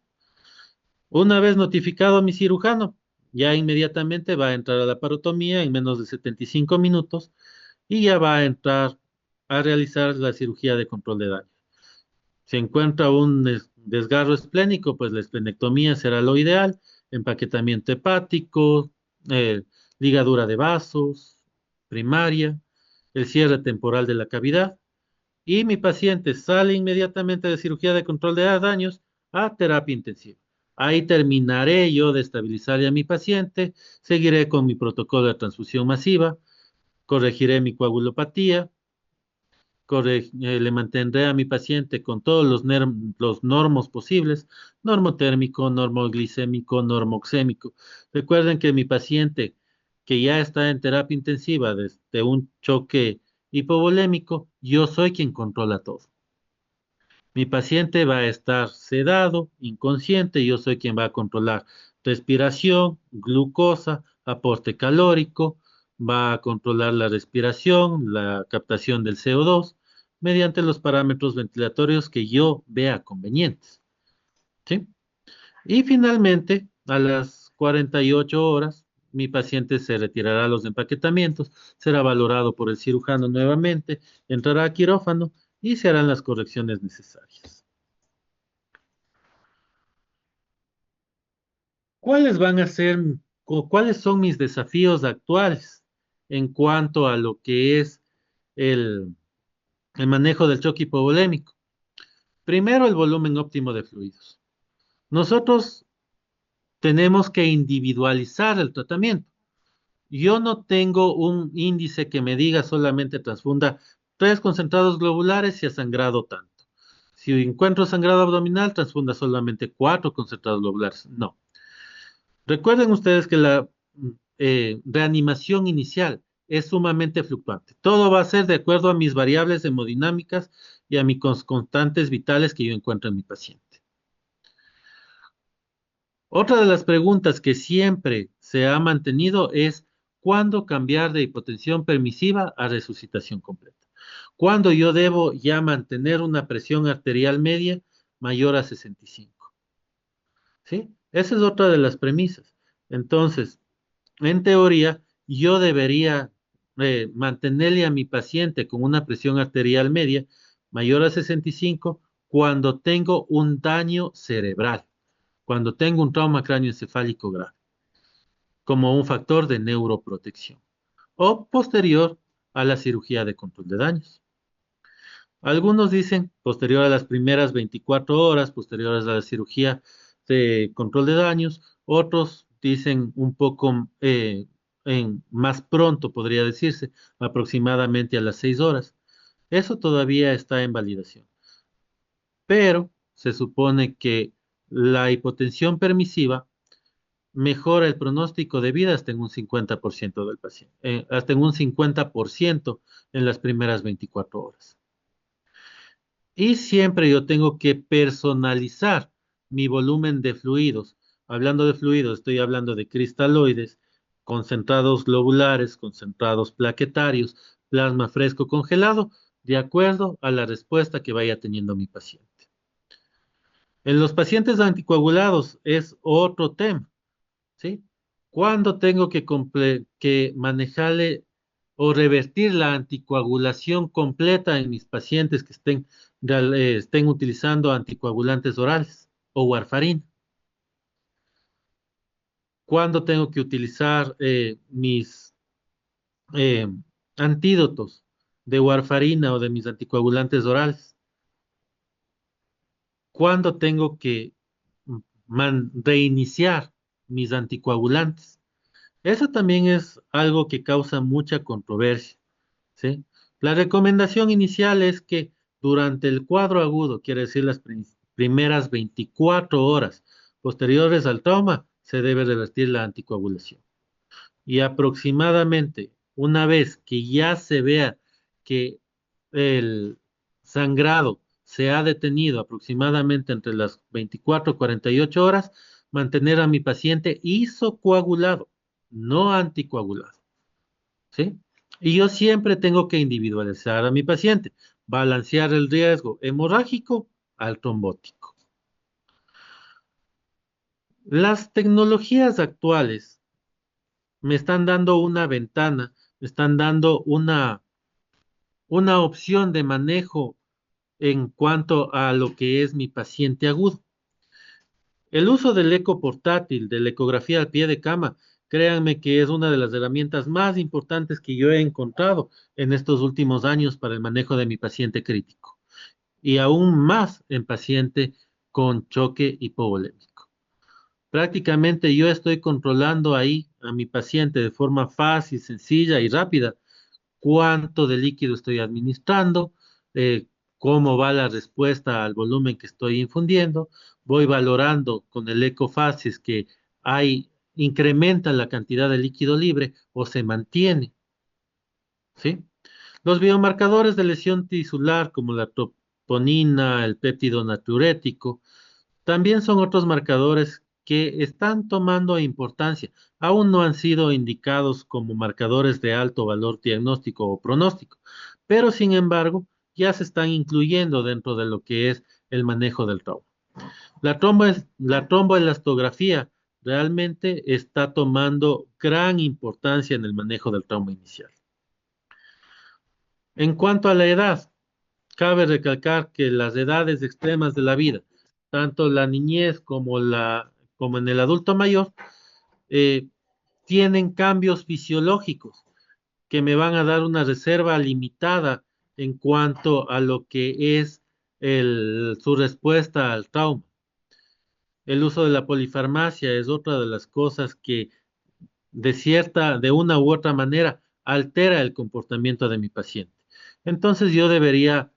Una vez notificado a mi cirujano, ya inmediatamente va a entrar a la parotomía en menos de 75 minutos y ya va a entrar a realizar la cirugía de control de daño. Si encuentra un desgarro esplénico, pues la esplenectomía será lo ideal, empaquetamiento hepático, eh, ligadura de vasos, primaria, el cierre temporal de la cavidad, y mi paciente sale inmediatamente de cirugía de control de daños a terapia intensiva. Ahí terminaré yo de estabilizar a mi paciente, seguiré con mi protocolo de transfusión masiva, corregiré mi coagulopatía, le mantendré a mi paciente con todos los normos posibles, normotérmico, normoglicémico, normoxémico. Recuerden que mi paciente que ya está en terapia intensiva desde un choque hipovolémico, yo soy quien controla todo. Mi paciente va a estar sedado, inconsciente, yo soy quien va a controlar respiración, glucosa, aporte calórico, va a controlar la respiración, la captación del CO2, mediante los parámetros ventilatorios que yo vea convenientes. ¿Sí? Y finalmente, a las 48 horas, mi paciente se retirará a los empaquetamientos, será valorado por el cirujano nuevamente, entrará a quirófano y se harán las correcciones necesarias. ¿Cuáles van a ser o cuáles son mis desafíos actuales en cuanto a lo que es el, el manejo del choque hipovolémico? Primero, el volumen óptimo de fluidos. Nosotros tenemos que individualizar el tratamiento. Yo no tengo un índice que me diga solamente transfunda 3 concentrados globulares y ha sangrado tanto. Si encuentro sangrado abdominal, transfunda solamente 4 concentrados globulares. No. Recuerden ustedes que reanimación inicial es sumamente fluctuante. Todo va a ser de acuerdo a mis variables hemodinámicas y a mis constantes vitales que yo encuentro en mi paciente. Otra de las preguntas que siempre se ha mantenido es ¿cuándo cambiar de hipotensión permisiva a resucitación completa? ¿Cuándo yo debo ya mantener una presión arterial media mayor a 65? ¿Sí? Esa es otra de las premisas. Entonces, en teoría, yo debería mantenerle a mi paciente con una presión arterial media mayor a 65 cuando tengo un daño cerebral, cuando tengo un trauma cráneoencefálico grave, como un factor de neuroprotección, o posterior a la cirugía de control de daños. Algunos dicen posterior a las primeras 24 horas, posteriores a la cirugía de control de daños, otros dicen un poco más pronto, podría decirse, aproximadamente a las 6 horas. Eso todavía está en validación, pero se supone que la hipotensión permisiva mejora el pronóstico de vida hasta en un 50% del paciente, hasta en un 50% en las primeras 24 horas. Y siempre yo tengo que personalizar mi volumen de fluidos. Hablando de fluidos, estoy hablando de cristaloides, concentrados globulares, concentrados plaquetarios, plasma fresco congelado, de acuerdo a la respuesta que vaya teniendo mi paciente. En los pacientes anticoagulados es otro tema, ¿sí? ¿Cuándo tengo que manejarle o revertir la anticoagulación completa en mis pacientes que estén utilizando anticoagulantes orales o warfarina? ¿Cuándo tengo que utilizar mis eh, antídotos de warfarina o de mis anticoagulantes orales? ¿Cuándo tengo que reiniciar mis anticoagulantes? Eso también es algo que causa mucha controversia, ¿sí? La recomendación inicial es que durante el cuadro agudo, quiere decir las primeras 24 horas posteriores al trauma, se debe revertir la anticoagulación. Y aproximadamente una vez que ya se vea que el sangrado se ha detenido aproximadamente entre las 24 y 48 horas, mantener a mi paciente isocoagulado, no anticoagulado, ¿sí? Y yo siempre tengo que individualizar a mi paciente, balancear el riesgo hemorrágico al trombótico. Las tecnologías actuales me están dando una ventana, me están dando una opción de manejo en cuanto a lo que es mi paciente agudo. El uso del eco portátil, de la ecografía al pie de cama, créanme que es una de las herramientas más importantes que yo he encontrado en estos últimos años para el manejo de mi paciente crítico y aún más en paciente con choque hipovolémico. Prácticamente yo estoy controlando ahí a mi paciente de forma fácil, sencilla y rápida cuánto de líquido estoy administrando, cómo va la respuesta al volumen que estoy infundiendo. Voy valorando con el eco si es que incrementa la cantidad de líquido libre o se mantiene, ¿sí? Los biomarcadores de lesión tisular, como la troponina, el péptido natriurético, también son otros marcadores que están tomando importancia. Aún no han sido indicados como marcadores de alto valor diagnóstico o pronóstico, pero sin embargo ya se están incluyendo dentro de lo que es el manejo del trauma. La tromboelastografía realmente está tomando gran importancia en el manejo del trauma inicial. En cuanto a la edad, cabe recalcar que las edades extremas de la vida, tanto la niñez como en el adulto mayor, eh, tienen cambios fisiológicos que me van a dar una reserva limitada en cuanto a lo que es su respuesta al trauma. El uso de la polifarmacia es otra de las cosas que de una u otra manera, altera el comportamiento de mi paciente. Entonces yo debería,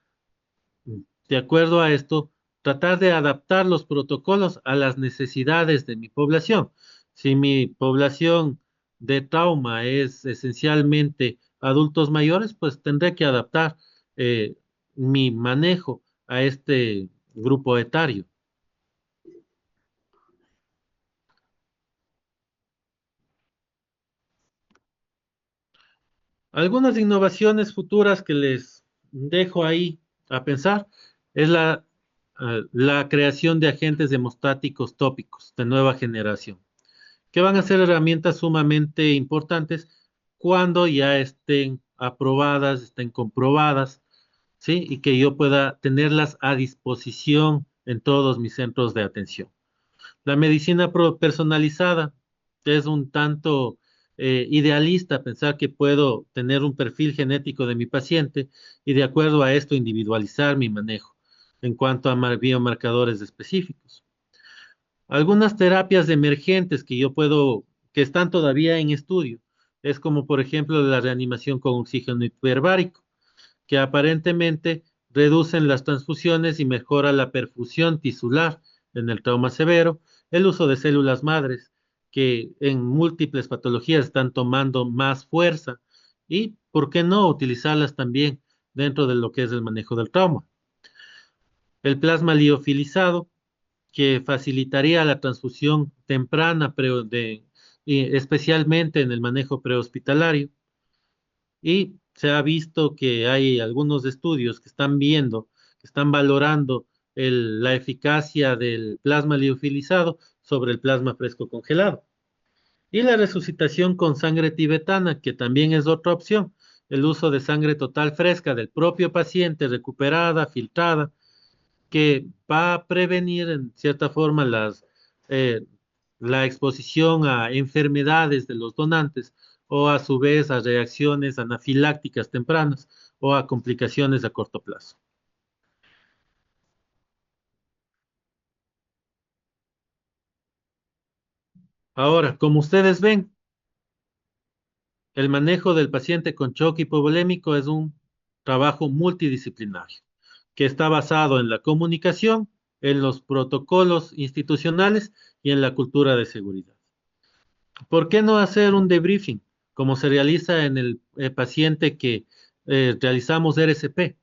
de acuerdo a esto, tratar de adaptar los protocolos a las necesidades de mi población. Si mi población de trauma es esencialmente adultos mayores, pues tendré que adaptar eh, mi manejo a este grupo etario. Algunas innovaciones futuras que les dejo ahí a pensar es la creación de agentes hemostáticos tópicos de nueva generación, que van a ser herramientas sumamente importantes cuando ya estén aprobadas, estén comprobadas, ¿sí? Y que yo pueda tenerlas a disposición en todos mis centros de atención. La medicina personalizada es un tanto idealista pensar que puedo tener un perfil genético de mi paciente y de acuerdo a esto individualizar mi manejo en cuanto a biomarcadores específicos. Algunas terapias emergentes que yo puedo, que están todavía en estudio, es como por ejemplo la reanimación con oxígeno hiperbárico, que aparentemente reducen las transfusiones y mejora la perfusión tisular en el trauma severo, el uso de células madres, que en múltiples patologías están tomando más fuerza, y por qué no utilizarlas también dentro de lo que es el manejo del trauma. El plasma liofilizado, que facilitaría la transfusión temprana, y especialmente en el manejo prehospitalario. Y se ha visto que hay algunos estudios que están viendo, que están valorando la eficacia del plasma liofilizado sobre el plasma fresco congelado. Y la resucitación con sangre tibetana, que también es otra opción. El uso de sangre total fresca del propio paciente, recuperada, filtrada, que va a prevenir en cierta forma eh, la exposición a enfermedades de los donantes o a su vez a reacciones anafilácticas tempranas o a complicaciones a corto plazo. Ahora, como ustedes ven, el manejo del paciente con choque hipovolémico es un trabajo multidisciplinario que está basado en la comunicación, en los protocolos institucionales y en la cultura de seguridad. ¿Por qué no hacer un debriefing como se realiza en el paciente que realizamos RCP?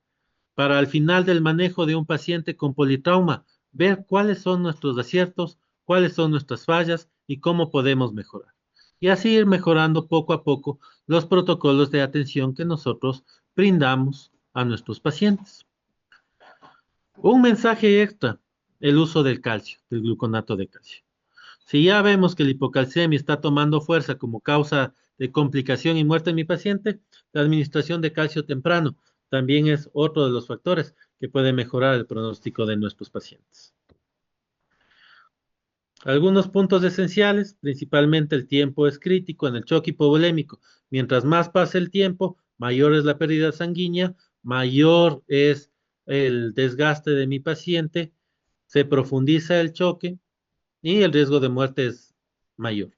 Para al final del manejo de un paciente con politrauma, ver cuáles son nuestros aciertos, cuáles son nuestras fallas y cómo podemos mejorar. Y así ir mejorando poco a poco los protocolos de atención que nosotros brindamos a nuestros pacientes. Un mensaje extra, el uso del calcio, del gluconato de calcio. Si ya vemos que la hipocalcemia está tomando fuerza como causa de complicación y muerte en mi paciente, la administración de calcio temprano también es otro de los factores que puede mejorar el pronóstico de nuestros pacientes. Algunos puntos esenciales, principalmente el tiempo es crítico en el choque hipovolémico. Mientras más pase el tiempo, mayor es la pérdida sanguínea, mayor es el desgaste de mi paciente, se profundiza el choque y el riesgo de muerte es mayor.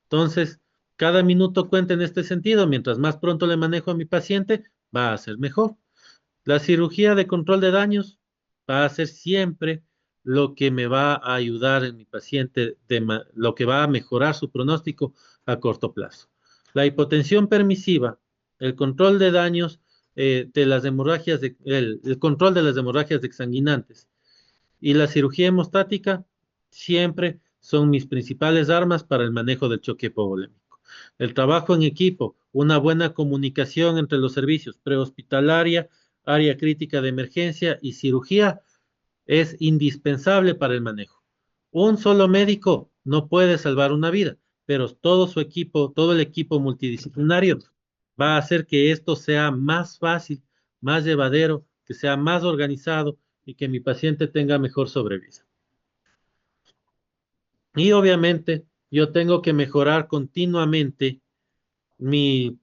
Entonces, cada minuto cuenta en este sentido. Mientras más pronto le manejo a mi paciente, va a ser mejor. La cirugía de control de daños va a ser siempre lo que me va a ayudar en mi paciente, lo que va a mejorar su pronóstico a corto plazo. La hipotensión permisiva, el control de daños de las hemorragias, el control de las hemorragias exsanguinantes y la cirugía hemostática siempre son mis principales armas para el manejo del choque hipovolémico. El trabajo en equipo, una buena comunicación entre los servicios prehospitalaria, área crítica de emergencia y cirugía es indispensable para el manejo. Un solo médico no puede salvar una vida, pero todo su equipo, todo el equipo multidisciplinario va a hacer que esto sea más fácil, más llevadero, que sea más organizado y que mi paciente tenga mejor sobrevida. Y obviamente yo tengo que mejorar continuamente mi,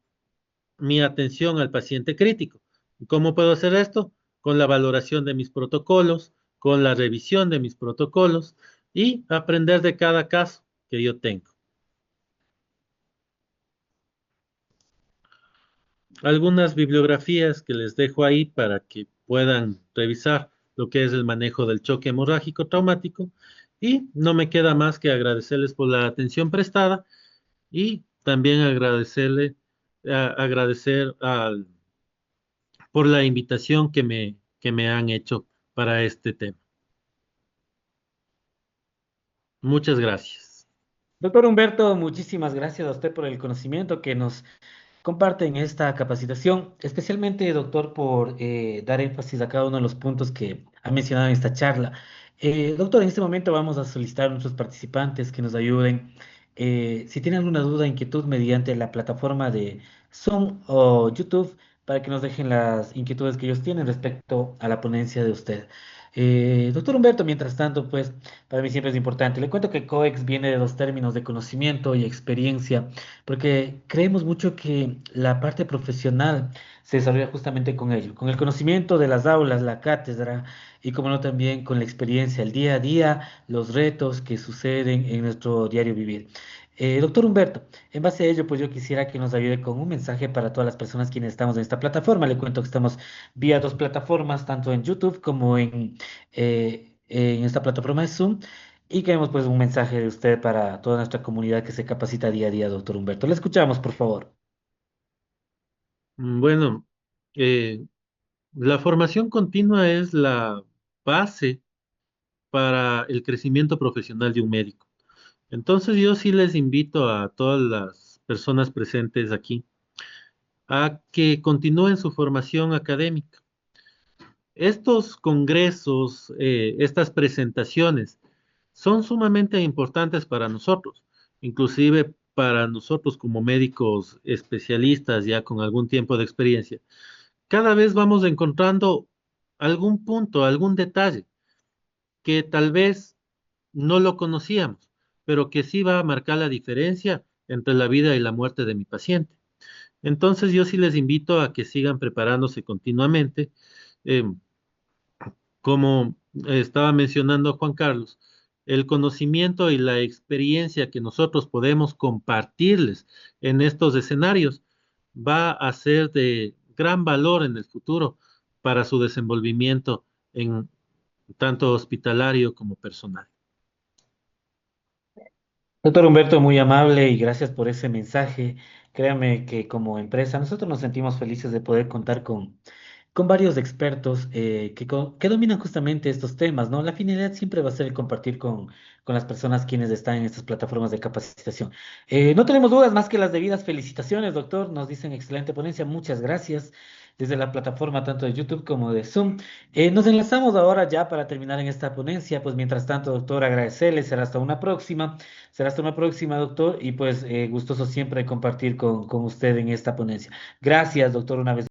mi atención al paciente crítico. ¿Cómo puedo hacer esto? Con la valoración de mis protocolos, con la revisión de mis protocolos y aprender de cada caso que yo tengo. Algunas bibliografías que les dejo ahí para que puedan revisar lo que es el manejo del choque hemorrágico traumático y no me queda más que agradecerles por la atención prestada y también agradecer por la invitación que me han hecho para este tema. Muchas gracias. Doctor Humberto, muchísimas gracias a usted por el conocimiento que nos comparten esta capacitación, especialmente, doctor, por dar énfasis a cada uno de los puntos que ha mencionado en esta charla. Doctor, en este momento vamos a solicitar a nuestros participantes que nos ayuden. Si tienen alguna duda, inquietud, mediante la plataforma de Zoom o YouTube, para que nos dejen las inquietudes que ellos tienen respecto a la ponencia de usted. Doctor Humberto, mientras tanto, pues para mí siempre es importante. Le cuento que COEX viene de dos términos de conocimiento y experiencia, porque creemos mucho que la parte profesional se desarrolla justamente con ello, con el conocimiento de las aulas, la cátedra y, como no, también con la experiencia, el día a día, los retos que suceden en nuestro diario vivir. Doctor Humberto, en base a ello, pues yo quisiera que nos ayude con un mensaje para todas las personas quienes estamos en esta plataforma. Le cuento que estamos vía dos plataformas, tanto en YouTube como en esta plataforma de Zoom. Y queremos pues un mensaje de usted para toda nuestra comunidad que se capacita día a día, doctor Humberto. Le escuchamos, por favor. Bueno, eh, la formación continua es la base para el crecimiento profesional de un médico. Entonces yo sí les invito a todas las personas presentes aquí a que continúen su formación académica. Estos congresos, estas presentaciones, son sumamente importantes para nosotros, inclusive para nosotros como médicos especialistas ya con algún tiempo de experiencia. Cada vez vamos encontrando algún punto, algún detalle que tal vez no lo conocíamos, pero que sí va a marcar la diferencia entre la vida y la muerte de mi paciente. Entonces yo sí les invito a que sigan preparándose continuamente. Eh, como estaba mencionando Juan Carlos, el conocimiento y la experiencia que nosotros podemos compartirles en estos escenarios va a ser de gran valor en el futuro para su desenvolvimiento en tanto hospitalario como personal. Doctor Humberto, muy amable y gracias por ese mensaje. Créame que como empresa nosotros nos sentimos felices de poder contar con varios expertos que dominan justamente estos temas, ¿no? La finalidad siempre va a ser el compartir con las personas quienes están en estas plataformas de capacitación. No tenemos dudas más que las debidas felicitaciones, doctor. Nos dicen excelente ponencia. Muchas gracias desde la plataforma tanto de YouTube como de Zoom. Nos enlazamos ahora ya para terminar en esta ponencia. Pues mientras tanto, doctor, agradecerle. Será hasta una próxima. Será hasta una próxima, doctor. Y pues gustoso siempre compartir con usted en esta ponencia. Gracias, doctor, una vez.